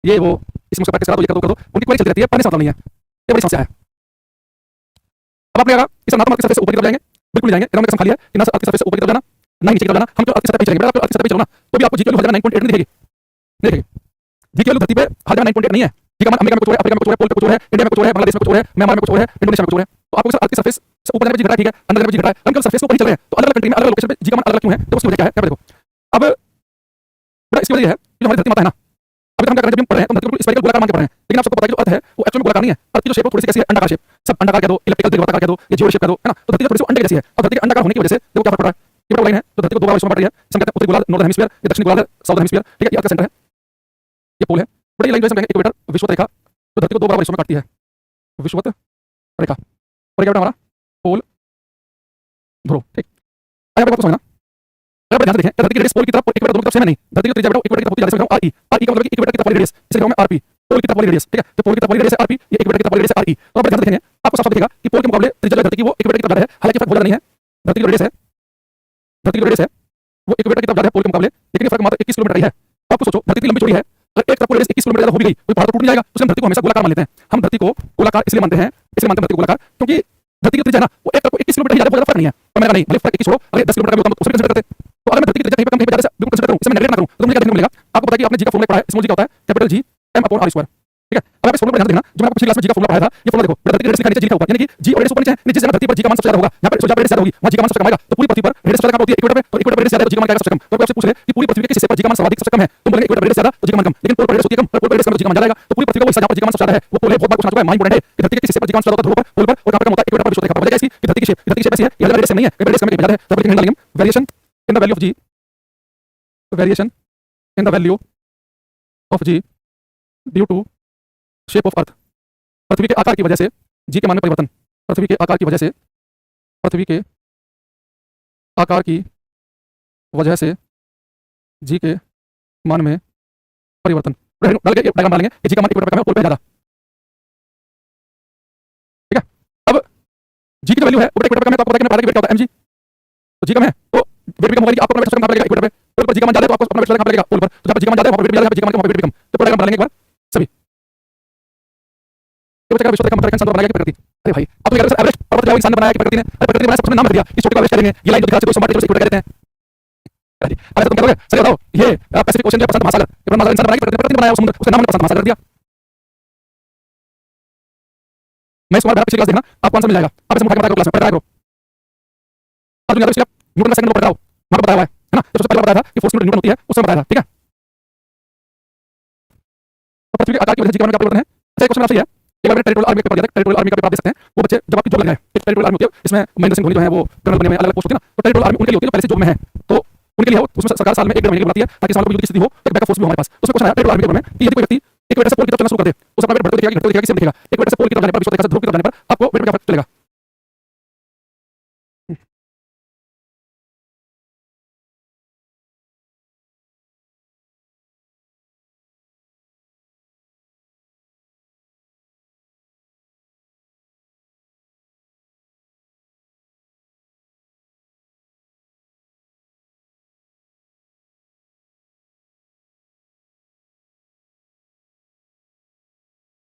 Speaker 1: ये वो इसमें उसका प्रैक्टिस करा दो, ये कर दो, उनकी क्वेरी चलती रहती है, पढ़ने से मतलब नहीं है, ये बड़ी समस्या है। अब आपने कहा कि सर ना तो आपकी सरफेस से ऊपर की तरफ जाएंगे, बिल्कुल नहीं जाएंगे, एकदम कसम खाली है कि ना आपकी सरफेस से ऊपर की तरफ जाना, ना नीचे की तरफ जाना, हम तो आपकी सतह पे चलेंगे, आपकी सतह पे चलो ना, तो भी आपको जी की वैल्यू हो जाएगा 9.8 नहीं दिखेगी, नहीं दिखेगी। जी की वैल्यू धरती पे हर जगह 9.8 नहीं है, जी का मान अमेरिका में कुछ और है, अफ्रीका में कुछ और है, पोल पे कुछ और है, इंडिया में कुछ और है, बांग्लादेश में कुछ और है, म्यांमार में कुछ और है, इंडोनेशिया में कुछ और है। तो आपको सर आपकी सरफेस से ऊपर जाने पर जी घटा है, ठीक है, अंदर जाने पर जी घटा है, हम केवल सरफेस के ऊपर ही चल रहे हैं, तो अलग अलग कंट्री में अलग अलग लोकेशन पे जी का मान अलग अलग क्यों है, तो उसकी वजह क्या है, देखो। अब बड़ा इसकी वजह है कि जो हमारी धरती माता है ना, अभी हम क्या कर रहे हैं, जब हम पढ़ रहे हैं तो धरती को स्फेरिकल गोलाकार मान के पढ़ रहे हैं, लेकिन आप सबको पता है कि जो अर्थ है वो एक्चुअल में गोलाकार नहीं है, अर्थ की जो शेप है थोड़ी सी कैसी है, अंडाकार शेप, सब अंडाकार कह दो, इलिप्टिकल दीर्घवृत्ताकार कह दो, ये जियोइड शेप कह दो, है ना। तो धरती थोड़ी सी अंडे जैसी है, और धरती के अंडाकार होने की वजह से देखो क्या फर्क पड़ रहा है, ये बड़ा लाइन है तो धरती को दो भागों में बांट रही है, जिसमें कहते हैं उत्तरी गोलार्ध नॉर्दर्न हेमिस्फीयर, ये दक्षिणी गोलार्ध साउदर्न हेमिस्फीयर, ठीक है, ये अर्थ का सेंटर है, ये पोल है। बड़ी लाइन जैसे इक्वेटर विषुवत रेखा तो धरती को दो बराबर हिस्सों में काटती है, विषुवत रेखा, और क्या हमारा पोल ध्रुव, ठीक। अब बात को समझना, अगर ध्यान से देखें धरती की रेडियस पोल की तरफ और इक्वेटर दोनों की तरफ सेम है नहीं, धरती की त्रिज्या इक्वेटर की तरफ होती है, जैसे आर ई, आर ई का मतलब कि इक्वेटर की तरफ वाली रेडियस, इसे लिखूंगा मैं आरपी, पोल की तरफ वाली रेडियस, ठीक है। तो पोल की तरफ वाली रेडियस है आरपी, ये इक्वेटर की तरफ वाली रेडियस है आर ई। तो आप ध्यान से देखेंगे आपको साफ साफ दिखेगा कि पोल के मुकाबले त्रिज्या धरती की वो इक्वेटर की तरफ ज्यादा है, हालांकि फर्क बहुत ज्यादा नहीं है। धरती की रेडियस है, धरती की रेडियस है वो इक्वेटर की तरफ ज्यादा है पोल के मुकाबले, लेकिन ये फर्क मात्र 21 किलोमीटर ही है। तो आपको सोचो धरती की लंबी चौड़ी है, अगर एक तरफ रेडियस 21 किलोमीटर ज्यादा हो भी गई कोई पहाड़ तो टूट नहीं जाएगा, उसलिए हम धरती को हमेशा गोलाकार मान लेते हैं। हम धरती को गोलाकार इसलिए मानते हैं, इसलिए मानते हैं धरती को गोलाकार क्योंकि धरती की त्रिज्या ना वो एक तरफ 21 किलोमीटर ही ज्यादा, बहुत ज्यादा फर्क नहीं है। तो मैंने कहा नहीं भले फर्क 21 छोड़ो, अगर 10 किलोमीटर का भी होता तो उसे भी कंसीडर करते। तो अगर मैं धरती की त्रिज्या कहीं पे कम कहीं पे ज्यादा से बिल्कुल कंसीडर करूं, इसे मैं नेगलेक्ट ना करूं, तो मुझे क्या देखने को मिलेगा, आपको पता है कि आपने जी का फॉर्मूला पढ़ा है, स्मॉल जी क्या होता है, capital G m upon r square, ठीक है। अब आप इस फॉर्मूला पर ध्यान देखना, जो मैंने आपको पिछली क्लास में जी का फॉर्मूला पढ़ाया था, ये फॉर्मूला देखो, धरती की रेडियस लिखा नीचे जी लिखा ऊपर, यानी कि जी और रेडियस ऊपर नीचे है, नीचे से धरती पर जी का मान सबसे ज्यादा होगा, यहाँ पर जहाँ पर रेडियस ज्यादा होगी वहाँ जी का मान सबसे कम आएगा। तो पूरी पृथ्वी पर रेडियस सबसे ज्यादा होती है इक्वेटर पे, तो इक्वेटर पर रेडियस ज्यादा है तो जी का मान क्या सबसे कम। तो आपसे पूछ रहे कि पूरी पृथ्वी के किस हिस्से पर जी का मान सर्वाधिक सबसे कम है, तो बोलेंगे इक्वेटर पर रेडियस ज्यादा तो जी का मान कम, लेकिन पोल पर रेडियस होती है कम, पोल पर रेडियस कम तो जी का मान ज्यादा आएगा। तो पूरी पृथ्वी का वो हिस्सा जहाँ पर जी का मान सबसे ज्यादा है वो पोल है, बहुत बार क्वेश्चन आ चुका है, माइंड इंपॉर्टेंट है कि धरती के किस हिस्से पर जी का मान सबसे ज्यादा होता है, ध्रुव पर, पोल पर, और कहाँ पर कम होता है इक्वेटर पर, विषुवत रेखा पर। वजह क्या है इसकी कि धरती की शेप ऐसी है, ये रेडियस नहीं है, रेडियस कम है ज्यादा है, तब लिखेंगे डालेंगे variation in the value of G, variation in the value of G due to shape of earth, पृथ्वी के आकार की वजह से जी के मान में परिवर्तन, पृथ्वी के आकार की वजह से, पृथ्वी के आकार की वजह से जी के मान में परिवर्तन, डाल के डायग्राम डालेंगे कि जी का मान इक्वेटर पे कम है, पोल पे ज्यादा, ठीक है। अब जी की जो वैल्यू है ऊपर इक्वेटर पे कम है, तो आपको पता है कि वेट क्या होता है mg, तो जी कम है तो वेट भी कम होगा कि आपको अपना वेट सबसे कम लगेगा इक्वेटर पे, पोल पर जी का मान ज्यादा है तो आपको अपना वेट सबसे कम लगेगा पोल पर, तो जहां पर जी का मान ज्यादा है वहां पर वेट भी ज्यादा है, जहां पर जी का मान कम है वहां पर वेट भी कम। तो डायग्राम डालेंगे एक बार सभी, ये बच्चा विश्व रेखा मतलब इंसान बनाया कि प्रकृति, अरे भाई अब तो कह रहे हो एवरेस्ट पर्वत जो इंसान ने बनाया कि प्रकृति ने, अरे प्रकृति ने बनाया सबसे नाम रख दिया इस छोटे को एवरेस्ट करेंगे, ये लाइन जो दिखा कोई समाट इक्वेटर कहते हैं। अरे तुम कहोगे सर बताओ ये पैसिफिक ओशन जो प्रशांत महासागर, ये महासागर इंसान बनाया कि प्रकृति ने बनाया, समुद्र उसका नाम प्रशांत महासागर कर दिया। मैं इस बार पिछली क्लास देखना आपको आंसर मिल जाएगा, आप इसे उठा के क्लास में पढ़ रहा करो। अब तुम याद रखो न्यूटन का सेकंड लॉ पढ़ रहा हो, वहां पर बताया हुआ है ना, जब सबसे पहले बताया था कि फोर्स न्यूटन होती है उसमें बताया था, ठीक है। तो पृथ्वी के आकार की वजह से जी का मान का परिवर्तन है। अच्छा एक क्वेश्चन आपसे ये है, एक बार मैंने टेरिटोरियल आर्मी का पेपर दिया था, टेरिटोरियल आर्मी का पेपर आप दे सकते हैं, वो बच्चे जब आपकी जॉब लग जाए, एक टेरिटोरियल आर्मी होती है इसमें महेंद्र सिंह धोनी जो है वो कर्नल बने हुए हैं, अलग अलग पोस्ट होती है ना, तो टेरिटोरियल आर्मी उनके लिए होती है पहले से जॉब में है, तो उनके लिए हो उसमें सरकार साल में एक डेढ़ महीने बुलाती है ताकि साल को युद्ध की स्थिति हो तो बैकअप फोर्स भी हो हमारे पास। तो उसमें क्वेश्चन आया टेरिटोरियल आर्मी के बारे में कि यदि कोई व्यक्ति एक वेट से पोल की तरफ चलना शुरू कर दे तो उसका वेट बढ़ते दिखेगा, घटते दिखेगा, किसे दिखेगा, एक वेट से पोल की तरफ जाने पर, विश्व रेखा से ध्रुव की तरफ जाने पर आपको वेट में क्या फर्क चलेगा।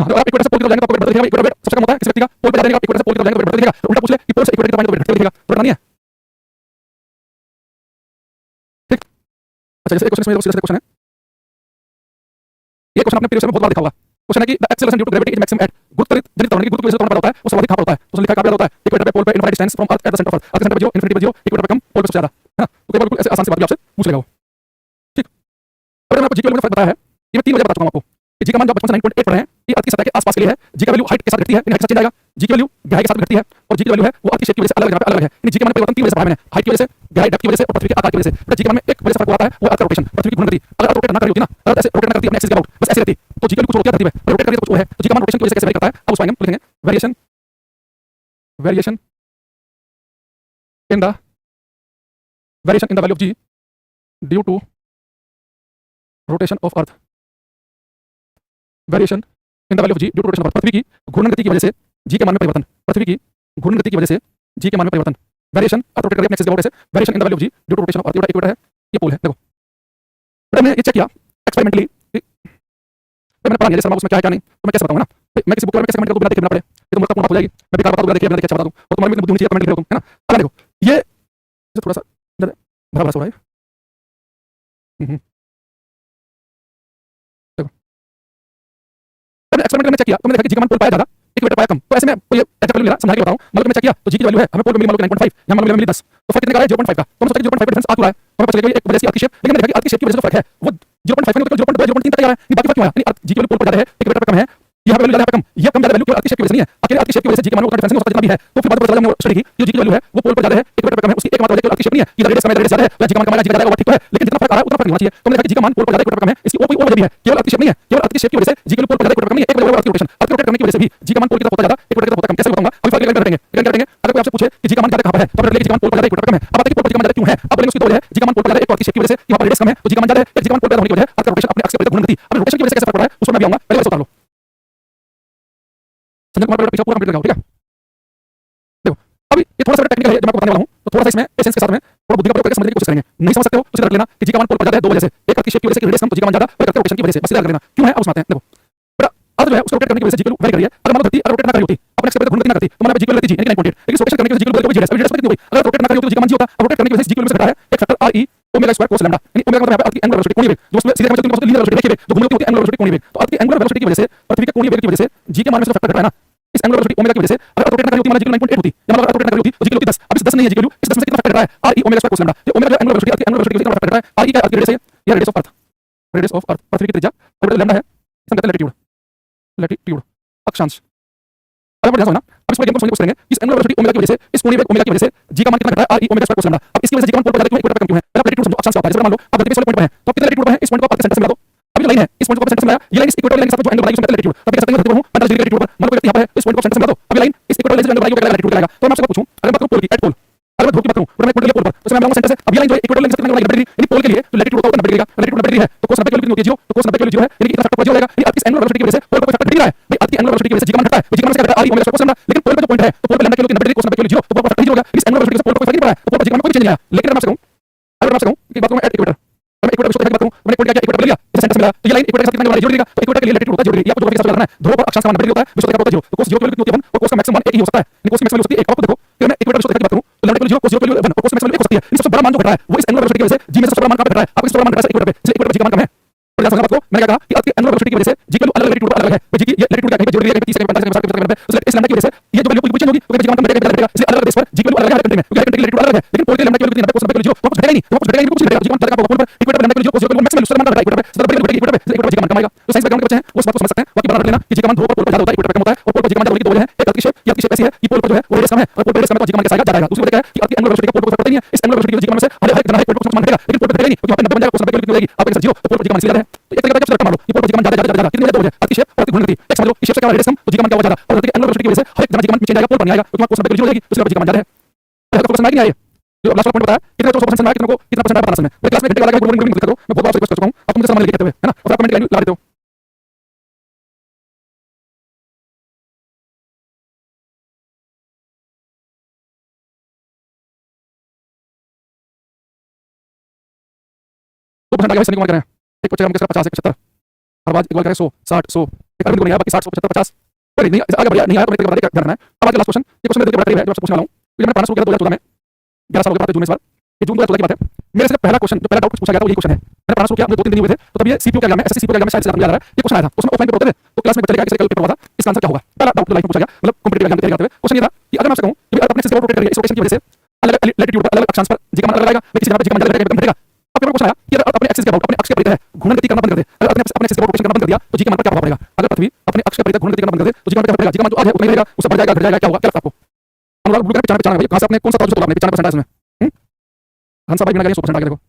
Speaker 1: हाँ, तो आप इक्वेटर से पोल की तरफ जाएंगे तो आपको वेट बढ़ता दिखेगा। इक्वेटर वेट सबसे कम होता है किसी व्यक्ति का, पोल पे जाने का इक्वेटर से पोल की तरफ जाएंगे तो वेट बढ़ता दिखेगा। उल्टा पूछ ले कि पोल से इक्वेटर की तरफ जाएंगे तो वेट घटते हुए दिखेगा, तो घटना नहीं है। ठीक। अच्छा, जैसे एक क्वेश्चन इसमें सीधा क्वेश्चन है, ये क्वेश्चन आपने प्रीवियस में बहुत बार देखा होगा। क्वेश्चन है कि the acceleration due to gravity is maximum at गुरुत्वाकर्षण जनित त्वरण की गुरुत्व की वजह से त्वरण पैदा होता है, वो सर्वाधिक कहाँ पर होता है? तो उसने लिखा है कहाँ पैदा होता है? इक्वेटर पे, पोल पे, infinite distance from earth at the center of earth, earth के सेंटर पे 0, इनफिनिटी पे 0, इक्वेटर पे कम, पोल पे सबसे ज्यादा, है ना? तो कई बार बिल्कुल ऐसे आसान सी बात भी आपसे पूछ लेगा वो। ठीक। अब मैंने आपको जी के वैल्यू में फर्क बताया है, ये मैं 3 वजह बता चुका हूं आपको कि जी का मान जो आप बचपन से 9.8 पढ़ रहे हैं, ये अर्थ की सतह के आसपास के लिए है। जी का वैल्यू हाइट के साथ घटती है, हाइट के साथ चेंज आएगा। जी की वैल्यू गहराई के साथ घटती है, और जी की वैल्यू है वो अर्थ की शेप की वजह से अलग जगह पे अलग है। यानी जी के मान में परिवर्तन 3 वजह से पढ़ा मैंने, हाइट की वजह से, गहराई डेप्थ की वजह से, और पृथ्वी के आकार की वजह से। बट जी के मान में एक वजह से फर्क आता है, वो अर्थ का रोटेशन, पृथ्वी की घूर्णन गति। अगर अर्थ रोटेट ना कर रही होती ना, अर्थ ऐसे रोटेट ना करती अपने एक्सिस के अबाउट, बस ऐसे रहती, तो जी की वैल्यू कुछ और होती है धरती पे, रोटेट कर रही है तो कुछ और है। तो जी का मान रोटेशन की वजह से कैसे वेरी करता है, अब उसको आएंगे लिखेंगे variation in the variation in the value of G due to rotation of earth, variation in the value of G due to rotation of earth, पृथ्वी की घूर्णन गति की वजह से जी के मान में परिवर्तन, पृथ्वी की घूर्णन गति की वजह से जी के मान में परिवर्तन। वेरिएशन अर्थ रोटेट कर रही है अपने एक्सिस के अबाउट ऐसे, variation in the value of G due to rotation of earth, ये इक्वेटर है, ये पोल है। देखो बेटा मैंने ये चेक किया एक्सपेरिमेंटली, मैंने पढ़ा नहीं जैसे उसमें क्या है क्या नहीं, तो मैं कैसे बताऊंगा ना, मैं किसी बुक में कैसे कमेंट करूं बिना देखे बिना पढ़े, ये तो मुझे पूर्ण हो जाएगी। मैं बेकार बता दूं बिना देखे बिना देखे अच्छा बता दूं, और तुम्हारी भी बुद्धि होनी चाहिए कमेंट लिख रहे हो तुम, है ना? अब देखो ये थोड़ा सा भरा भरा सा हो रहा है। देखो मैंने एक्सपेरिमेंट में चेक किया तो मैंने देखा कि जी का मान पोल पाया ज्यादा, इक्वेटर पाया कम, तो ऐसे में कोई एग्जैक्ट वैल्यू मिला, समझा के बताऊं। मतलब मैं चेक किया तो जी की वैल्यू है, हमें पोल पे मिली मान लो 9.5, यहां मान लो मिली 10, तो फर्क कितने का है? 0.5 का। तो हम सोचते हैं 0.5 का डिफरेंस आ क्यों रहा है, तो हमें पता चलेगा एक वजह से अर्थ की शेप, लेकिन मैंने देखा कि अर्थ की शेप की वजह से फर्क है, वो 0.5 नहीं तो 0.2 0.3 तक आ रहा है, बाकी फर्क क्यों आया? यानी अर्थ जी की वैल्यू पोल पर ज्यादा है, इक्वेटर पे कम है, यहाँ पे वैल्यू ज्यादा है, कम, ये कम ज्यादा वैल्यू केवल अर्थ की शेप की वजह से नहीं है, अकेले अर्थ की शेप की वजह से जी के मान में उतना डिफरेंस नहीं हो सकता जितना भी है। तो फिर बाद में पता चला हमने स्टडी की जो जी की वैल्यू है वो पोल पर ज्यादा है, इक्वेटर पे कम है, उसकी एकमात्र वजह केवल अर्थ की शेप नहीं है, कि रेडियस कम है, रेडियस ज्यादा है, तो जी का मान कम आएगा, जी का ज्यादा है, वो ठीक तो है, लेकिन जितना फर्क आ रहा है उतना फर्क नहीं होना चाहिए। तो मैंने देखा कि जी का मान पोल पर ज्यादा इक्वेटर पे कम है, इसकी और कोई और वजह भी है, केवल अर्थ की शेप नहीं है, केवल अर्थ की शेप की वजह से जी के पोल पर ज्यादा इक्वेटर पे कम नहीं है, एक वजह है अर्थ की रोटेशन, अर्थ रोटेट करने की वजह से भी जी का मान पोल की तरफ होता ज्यादा, इक्वेटर की तरफ होता कम। कैसे बताऊंगा, अभी फर्क करेंगे करेंगे। अगर कोई आपसे पूछे कि जी का मान ज्यादा कहां पर है, तो आप बोलेंगे जी का मान पोल पर ज्यादा इक्वेटर पे कम है। अब बताइए पोल पर जी का मान ज्यादा क्यों है? अब बोलेंगे उसकी दो वजह है, जी का मान पोल पर ज्यादा एक अर्थ की शेप की वजह से, यहाँ पर रेडियस कम है तो जी का मान ज्यादा है, एक जी का मान पोल पर ज्यादा होने की वजह है अर्थ का रोटेशन अपने एक्सिस के घूर्णन गति। अब रोटेशन की वजह से कैसे फर्क पड़ रहा है उसमें मैं भी आऊंगा, पहले इसे उतार लो। संजय कुमार पीछे पूरा कंप्लीट लगाओ, ठीक है? देखो अभी ये थोड़ा सा टेक्निकल है जो मैं आपको बताने वाला हूं, तो थोड़ा सा इसमें पेशेंस के साथ में थोड़ा बुद्धि का प्रयोग करके समझने की कोशिश करेंगे। नहीं समझ सकते हो तो सीधा रख लेना कि जी का मान पोल पर ज्यादा है दो वजह से, एक अर्थ की शेप की वजह से रेडियस कम तो जी का मान ज्यादा, और अर्थ के रोटेशन की वजह से, बस सीधा रख लेना। क्यों है अब उसमें आते हैं। देखो बेटा अर्थ जो है उसको रोटेट करने की वजह से जी की वैल्यू वेरी कर रही है। अगर मान लो धरती अगर रोटेट ना करी होती, अपने एक्सिस पे घूर्णन गति ना करती, तो मैंने जी की वैल्यू लेती जी यानी 9.8, लेकिन रोटेशन करने की वजह से जी की वैल्यू बढ़ गई, क्यों गई? अगर रोटेट ना करी होती तो जी का मान जी होता, अब रोटेट करने की वजह से जी की वैल्यू से घटा है एक factor R E omega square कोस लैम्डा, यानी ओमेगा मतलब अर्थ की एंगुलर वेलोसिटी कोणीय वेग, जो उसमें सीधे समझते हैं लीनियर वेलोसिटी देखिए जो घूमने होती है एंगुलर वेलोसिटी कोणीय वेग। तो अर्थ की एंगुलर वेलोसिटी की वजह से, पृथ्वी के कोणीय वेग की वजह से जी के मान में जो फैक्टर घटा है ना, इस एंगुलर वेलोसिटी ओमेगा की वजह से अगर रोटेट ना करी होती मान जी की 9.8 होती, या मतलब रोटेट ना करी होती तो जी की वैल्यू 10, अब इस 10 नहीं है जी की वैल्यू, इस 10 में कितना फैक्टर घटा है? आर ई ओमेगा स्क्वायर कोस लैम्डा। ये ओमेगा जो एंगुलर वेलोसिटी, अर्थ की एंगुलर वेलोसिटी की वजह से कितना फैक्टर घटा है? आर ई का अर्थ की रेडियस है, ये radius of earth, radius of earth पृथ्वी की त्रिज्या, और लैम्डा है इसका कहते हैं लैटिट्यूड, लैटिट्यूड अक्षांश। अब ध्यान से ना, अब इसको एकदम समझने की कोशिश करेंगे इस एंगुलर वेलोसिटी ओमेगा की वजह से, इस कोणीय वेग ओमेगा की वजह से जी का मान कितना घटा है? आर ई ओमेगा स्क्वायर कोस लैम्डा। अब इसकी वजह से जी का मान पोल पर ज्यादा क्यों, इक्वेटर पे कम क्यों है? पहले आप लैटिट्यूड समझो, अक्षांश क्या होता है। जैसे मान लो आप धरती पे 16 पॉइंट पे हैं, तो आप कितने लैटिट्यूड पे हैं? इस पॉइंट को आप सेंटर से मिला दो, अब ये लाइन है, इस पॉइंट को सेंटर से मिलाया, ये लाइन इस इक्वेटर लाइन के साथ जो एंगल बनाएगी उसमें लैटिट्यूड, तब कह सकते हैं धरती पर हूं 45 डिग्री लैटिट्यूड पर, मान लो कोई व्यक्ति यहां पर है, इस पॉइंट को सेंटर से मिला दो, अब ये लाइन इस इक्वेटर लाइन से जो एंगल बनाएगी वो क्या लैटिट्यूड कहलाएगा। तो मैं आपसे पूछूं, अगर मैं बात करूं पोल की, एट पोल, अगर मैं ध्रुव की बात करूं तो मैं पोल के पोल पर, तो मैं आऊंगा सेंटर से, अब ये लाइन जो है इक्वेटर लाइन के साथ एंगल बनाएगी 90 डिग्री, यानी पोल के लिए जो लैटिट्यूड होता है 90 डिग्री का, लैटिट्यूड 90 डिग्री है तो cos 90 की वैल्यू कितनी होती है? 0, तो cos 90 की वैल्यू 0 है, यानी कि इतना फैक्टर पॉजिटिव हो जाएगा, यानी अर्थ की एंगुलर वेलोसिटी की वजह से पोल पर कोई फैक्टर घट रहा है भाई, अर्थ की एंगुलर वेलोसिटी की वजह से जी का मान घटता है, जी का मान से घटता है आर ई ओमेगा स्क्वायर कोस लैम्डा, लेकिन पोल पे जो पॉइंट है तो पोल पे लैम्डा की वैल्यू 90 डिग्री, cos 90 की वैल्यू 0, तो पोल पर फैक्टर 0 हो गया, इस एंगुलर वेलोसिटी से पोल पर कोई फर्क नहीं पड़ रहा है, तो पोल पर जी का मान कोई चेंज नहीं आया। लेकिन मैं आपसे कहूं, अगर मैं आपसे कहूं कि बात करूं एट इक्वेटर, मैं इक्वेटर विषय की बात करूं, मैंने इक्वेटर क्या इक्वेटर ले लिया, इस सेंटर से मिला, तो ये लाइन इक्वेटर के साथ कितना एंगल जोड़ देगा, तो इक्वेटर के लिए लैटिट्यूड होता है 0 डिग्री, आपको ज्योग्राफी के साथ याद रखना है, ध्रुव पर अक्षांश का मान 90 डिग्री होता है, विषय का होता है 0, तो cos 0 की वैल्यू कितनी होती है 1 और cos का मैक्सिमम 1 एक ही हो सकता है, cos की मैक्सिमम वैल्यू होती है 1। आपको देखो कि मैं इक्वेटर विषय की बात करूं तो लैम्डा की वैल्यू 0, cos 0 की वैल्यू 1 और cos मैक्सिमम 1 हो सकती है, सबसे बड़ा मान जो घट रहा है वो इस एंगुलर वेलोसिटी की वजह से जी में सबसे बड़ा मान कहां पे घट रहा है? आपको सबसे बड़ा मान घट रहा है इक्वेटर पे, इसलिए इक्वेटर पे जी का मान कम है। और ध्यान से समझना आपको, मैंने क्या कहा कि अर्थ की एंगुलर वेलोसिटी की वजह से जी की वैल्यू अलग लैटिट्यूड पर अलग है, जी की ये लैटिट्यूड क्या कहीं पे 0 डिग्री है, कहीं 30 कहीं 45 कहीं 60 कहीं 70 इस लैम्डा की वजह से ये जो वैल्यू कोई चेंज होगी तो जी का मान कम बढ़ेगा, इसलिए अलग अलग देश पर जी की वैल्यू अलग है हर कंट्री में, क्योंकि हर कंट्री की लैटिट्यूड अलग है, लेकिन पोल के लैम्डा की वैल्यू कितनी 90 cos 90 की वैल्यू 0, तो कुछ घटेगा ही नहीं, तो कुछ घटेगा नहीं, कुछ घटेगा, जी का मान ज्यादा का पोल पर इक्वेटर पे लैम्डा की वैल्यू 0, cos 0 की वैल्यू मैक्सिमम मान घटेगा इक्वेटर पे, ज्यादा बढ़ेगी इक्वेटर पे, इसलिए इक्वेटर पे जी का मान कम आएगा। तो साइंस बैकग्राउंड के बच्चे हैं वो इस बात को समझ सकते हैं, बाकी बना रख लेना कि जी का मान ध्रुव पर पोल पर ज्यादा होता है, इक्वेटर पे कम होता है, और पोल पर जी का मान ज्यादा होने की दो वजह है, एक अर्थ की शेप, ये अर्थ की शेप ऐसी है कि पोल पर जो है वो रेडियस कम है, और पोल पर रेडियस कम है तो जी का मान कैसा आएगा, ज्यादा आएगा। दूसरी वजह क्या है कि अर्थ की एंगुलर वेलोसिटी का पोल पर कोई फर्क पड़ता नहीं है, इस एंगुलर वेलोसिटी की जी का मान से हर एक जना है पोल पर मान घटेगा, लेकिन पोल पर घटेगा नहीं क्योंकि वहां पे 90 बन जाएगा, cos 90 की वैल्यू कितनी हो जाएगी आपके साथ 0, तो पोल पर जी का मान इसलिए ज्यादा है। तो एक तरीका का मान लो ये पोल पर जी का मान ज्यादा ज्यादा ज्यादा कितनी वजह दो वजह, अर्थ की शेप और अर्थ की घूर्णन गति, एक समझ लो इस शेप से क्या रेडियस कम तो जी का मान क्या होगा ज्यादा, और अर्थ की एंगुलर वेलोसिटी की वजह से हर एक जना जी का मान चेंज आएगा, पोल पर नहीं आएगा क्योंकि वहां cos 90 की वैल्यू हो जाएगी, इसलिए जी का मान ज्यादा है। तो फोकस नहीं आया जो लास्ट पॉइंट बताया कितने 100% समझ आया, कितने को कितना परसेंट आया पता नहीं, मैं क्लास में घंटे वाला का बोरिंग करो, मैं बहुत बार रिक्वेस्ट कर चुका हूं, अब तुम मुझे सामान लेके आते हुए है ना, और आप कमेंट लाइन लगा देते हो। तो परसेंट आ गया, सनी कुमार कह रहे हैं एक बच्चे का हम किसका 50 75 हर बार एक बार कह रहे हैं 100 60 100 एक अरविंद को नहीं आया, बाकी 60, 100, 75, 50 कोई नहीं आगे बढ़िया नहीं आया तो मेरे को ध्यान रखना है। अब आगे लास्ट क्वेश्चन, ये क्वेश्चन मेरे बड़ा करीब है जो आपसे पूछने वाला हूँ। तो जब मैंने पढ़ना शुरू किया 2014 में, 11 साल हो गए जून में इस बार, ये जून 2014 की बात है। मेरे से पहला क्वेश्चन जो पहला डाउट पूछा गया था वो यही क्वेश्चन है। मैंने पढ़ना शुरू किया, मुझे 2-3 दिन हुए थे, तो तब ये सीपीयू का एग्जाम है, एसएससी सीपीयू का एग्जाम में शायद से याद आ रहा है, ये क्वेश्चन आया था। उसमें ऑफलाइन पेपर होते थे, तो क्लास में पता चलेगा कि पेपर हुआ था, इसका आंसर क्या होगा। पहला डाउट लाइफ में पूछा गया, मतलब कॉम्पिटिटिव एग्जाम की तैयारी करते हुए क्वेश्चन ये था कि अगर मैं आपसे कहूं कि अगर अपने एक्सिस को रोटेट करिए, इस रोटेशन की वजह से अलग अलग लैटिट्यूड पर अलग अक्षांश पर जी का मान अलग आएगा, लेकिन किसी जगह पर जी का मान अलग घटेगा। अब पेपर क्वेश्चन आया कि अगर अपने एक्सिस के अबाउट अपने अक्ष के परिधि है घूर्णन गति करना बंद कर दे, अगर अपने एक्सिस के अबाउट रोटेशन करना बंद कर दिया तो जी के मान पर क्या प्रभाव पड़ेगा। अगर पृथ्वी अपने अक्ष के परिधि घूर्णन गति करना बंद कर दे तो जी का मान क्या पड़ेगा, जी का मान जो आज है उतना ही रहेगा, उससे बढ़ जाएगा, घट जाएगा, क्या होगा, क्या लगता है आपको। अनुराग ब्लू कलर पे 95 कहां से आपने कौन सा तौर तोड़ा आपने 95% है इसमें। हंसा भाई बिना गए 100% आ गया देखो।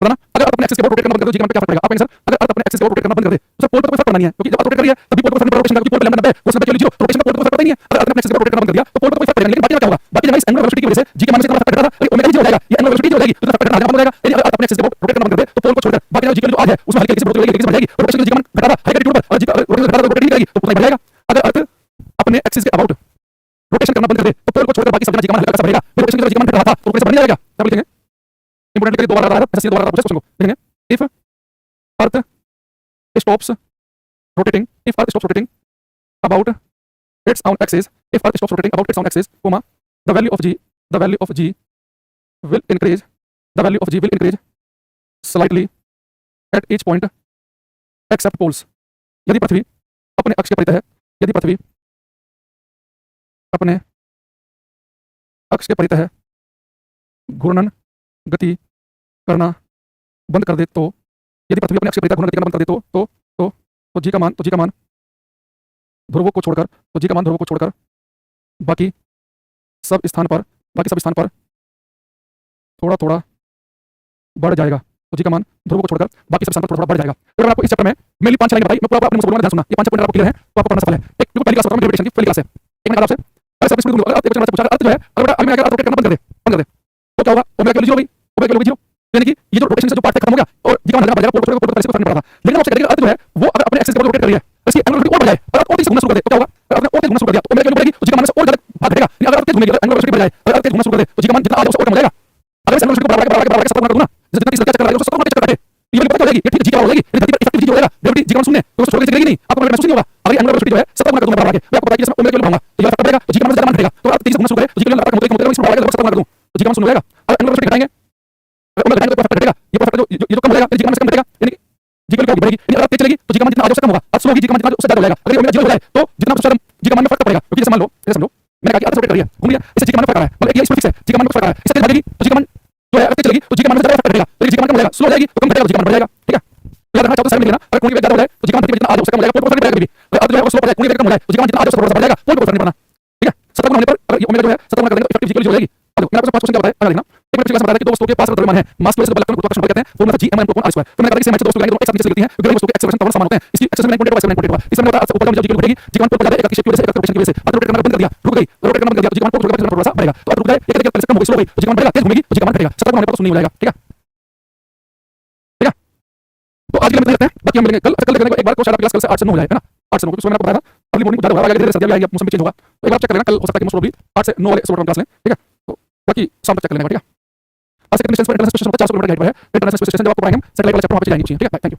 Speaker 1: बताना अगर अपने एक्सिस के अबाउट रोटेट करना बंद कर दो जी का मान क्या फर्क पड़ेगा। आप सर अगर अपने एक्सिस के अबाउट रोटेट करना बंद कर दे तो पोल पर कोई फर्क पड़ना नहीं है, क्योंकि जब आप रोटेट कर रही है तभी पोल पर फर्क रोटेशन का पोल पर लैम्डा 90 वो 90 0 रोटेशन का पोल पर फर्क पड़ता ही नहीं है। अगर अपने एक्सिस के अबाउट रोटेट करना बंद कर दिया तो पोल पर कोई फर्क पड़ेगा, लेकिन बाकी क्या होगा, बाकी जगह इस एंगुलर वेलोसिटी की वजह से जी के मान से कितना फर्क पड़ेगा, ओमेगा जी हो जाएगा, ये एंगुलर वेलोसिटी हो जाएगी तो फर्क पड़ना हो जाएगा। यदि अगर अपने एक्सिस के अबाउट रोटेट करना बंद कर दे तो पोल को छोड़कर बाकी जगह जी जो आज है उसमें हल्की हल्की से बढ़ जाएगी, बढ़ जाएगी, रोटेशन का जी का मान घटाता हाई एटीट्यूड पर और जी का रोटेशन घटाता रोटेट नहीं करेगी तो उतना ही बढ़ जाएगा। अगर अर्थ अपने एक्सिस के अबाउट रोटेशन करना बंद कर दे तो पोल को छोड़कर बाकी सब जगह जी का मान हल्का सा बढ़ेगा, रोटेशन का जी का मान घट रहा था तो रोटेशन बढ़ जाएगा। क्या लिखेंगे इंपोर्टेंट दोबारा आ रहा है, ऐसे दोबारा पूछे क्वेश्चन को लिखेंगे if earth stops rotating, if earth stops rotating about its own axis, if earth stops rotating about its own axis, comma, the value of g will increase, the value of g will increase slightly at each point except poles. यदि पृथ्वी अपने अक्ष के परितः है, यदि पृथ्वी अपने अक्ष के परितः है घूर्णन गति करना बंद कर दे तो, यदि पृथ्वी अपने अक्ष के परितः घूर्णन गति करना बंद कर दे तो जी का मान ध्रुवों को छोड़कर बाकी सब स्थान पर थोड़ा थोड़ा बढ़ जाएगा। तो जी का मान ध्रुवों को छोड़कर बाकी सब स्थान पर थोड़ा बढ़ जाएगा। तो मैं आपको इस चैप्टर में मेनली 5 लाइन बताई, मैं पूरा अपने मुंह से बोलूंगा, ध्यान सुनना। ये 5 पॉइंट आपको क्लियर है तो आपको पढ़ना सफल है। एक बिल्कुल पहली क्लास होता है ग्रेविटेशन की, पहली क्लास है। एक मिनट आपसे अरे सब इसमें दूंगा, एक क्वेश्चन पूछा अर्थ जो है अगर बेटा मैं अगर रोटेट करना बंद कर दे तो क्या होगा, ओमेगा की वैल्यू 0 होगी, ओमेगा की वैल्यू 0 यानी कि ये जो रोटेशन से जो पार्ट खत्म हो गया और जी का मान बढ़ जाएगा, पोल को छोड़कर पोल पर फर्क नहीं पड़ता। लेकिन आपसे कहते हैं अर्थ जो है वो अगर अपने एक्सिस को रोटेट कर रही है तो इसकी एंगुलर वेलोसिटी और बढ़ जाए, अगर और तेज घूमना शुरू कर दे तो क्या होगा, अगर और तेज घूमना शुरू कर दिया तो ओमेगा की वैल्यू बढ़ेगी तो जी का मान से और ज्यादा भाग घटेगा। अगर और तेज घूमेगी एंगुलर वेलोसिटी बढ़ जाए, अगर और तेज घूमना शुरू कर दे तो जी का मान जितना आगे उससे और कम हो जाएगा। अगर इस एंगुलर वेलोसिटी को बढ़ा के 70 गुना कर दूं ना, जैसे जितना इसका चक्कर लगाएगा उससे 70 गुना चक्कर काटे ये वाली पता हो जाएगी, ये ठीक जी का हो जाएगी, धरती पर इफेक्टिव जी हो जाएगा, ग्रेविटी जी का मान शून्य तो उसको छोड़ के चलेगी नहीं, आपको महसूस नहीं होगा। अगर एंगुलर वेलोसिटी जो है 70 गुना कर दूंगा बढ़ा के, मैं आपको पता है कि इसमें ओमेगा की वैल्यू बढ़ाऊंगा तो ये फर्क पड़ेगा तो जी का मान ज्यादा मान घटेगा। तो आप 30 गुना शुरू करें तो जी का मान लगातार कम होते रहेगा, 70 गुना कर दूं तो जी का मान शून्य हो जाएगा। अगर एंगुलर वेलोसिटी घटाएंगे ओमेगा घटाएंगे तो फर्क घटेगा, ये फर्क जो कम हो जाएगा जी का मान से कम घटेगा, यानी जी का वैल्यू बढ़ेगी। यानी अगर तेज चलेगी तो जी का मान जितना आगे उससे कम होगा, आज स्लो होगी जी का मान जितना उससे ज्यादा हो जाएगा। अगर ओमेगा 0 हो जाए तो जितना उससे जी का मान में फर्क पड़ेगा, क्योंकि जैसे मान लो मैंने कहा कि अर्थ रोटेट कर रही है, घूम रही है, इससे जी का मान में फर्क आ रहा है, मतलब ये स्पीड से जी का मान में फर्क आ रहा है, इससे तेज भागेगी तो जी का मान जो है अगर तेज चलेगी तो जी का मान में ज्यादा फर्क पड़ेगा, लेकिन जी का मान कम हो जाएगा, स्लो हो जाएगी तो कम घटेगा, जी का मान बढ़ जाएगा। ठीक है, याद रखना चाहो तो साइड में लिखना, अगर कोई वेग ज्यादा हो जाए तो जी का मान जितना आगे उससे कम हो जाएगा, पोल पर फर्क नहीं पड़ेगा कभी भी। अर्थ जो है वो स्लो हो जाए, कोई वेग कम हो जाए तो जी का मान जितना आगे उससे बढ़ जाएगा, पोल पर फर्क नहीं पड़ना। ठीक है, 70 गुना होने पर अगर ये ओमेगा जो है 70 गुना कर देंगे तो इफेक्टिव जी की वैल्यू हो जाएगी। अब मैंने आपको 5 क्वेश्चन क्या बताया पहले लिखना। एक मिनट क्लास में बताया कि दो वस्तुओं के पास द्रव्यमान है, मास की वजह से बल गुरुत्वाकर्षण बल कहते हैं, फॉर्मूला था G m = r²। तो मैंने कहा कि सेम दो वस्तुएं एक साथ नीचे गिरती हैं क्योंकि वस्तु के एक्सेलरेशन पावर समान होते हैं। इसकी एक्सेलरेशन 9.8 बाय 7.8 होगा। इसमें होता है ऊपर जब जी की बढ़ेगी जी का मान पर ज्यादा एक की शेप की वजह से, एक रोटेशन की वजह से अर्थ रोटेट करना बंद कर दिया, रुक गई, रोटेट करना बंद कर दिया तो जी का मान को थोड़ा सा बढ़ेगा। तो अर्थ रुक जाए, एक तरीके से कम हो गई, स्लो हो गई तो जी का मान बढ़ेगा, तेज घूमेगी तो जी का मान घटेगा, 70 गुना होने पर तो शून्य हो जाएगा। ठीक है, ठीक है, तो आज के लिए इतना ही रखते हैं, बाकी हम मिलेंगे कल देखने को एक बार को शायद क्लास कल से 8 से 9 हो जाए, है ना, 8 से 9 क्योंकि मैंने आपको बताया था अर्ली मॉर्निंग ज्यादा होगा, धीरे सर्दी आएगी, मौसम भी चेंज होगा, तो एक बार चेक कर लेना, कल हो सकता है कि मोस्ट प्रोबब्ली 8 से 9 वाले सुबह क्लास लें। ठीक है, तो बाकी शाम तक चेक कर लेंगे। ठीक है, आज से इंटरनेशनल स्पेस स्टेशन 50 किलोमीटर की हाइट पर है, इंटरनेशनल स्पेस स्टेशन जब आपको पढ़ाएंगे सैटेलाइट वाला चैप्टर वहां पे जाएंगे। ठीक है, थैंक यू।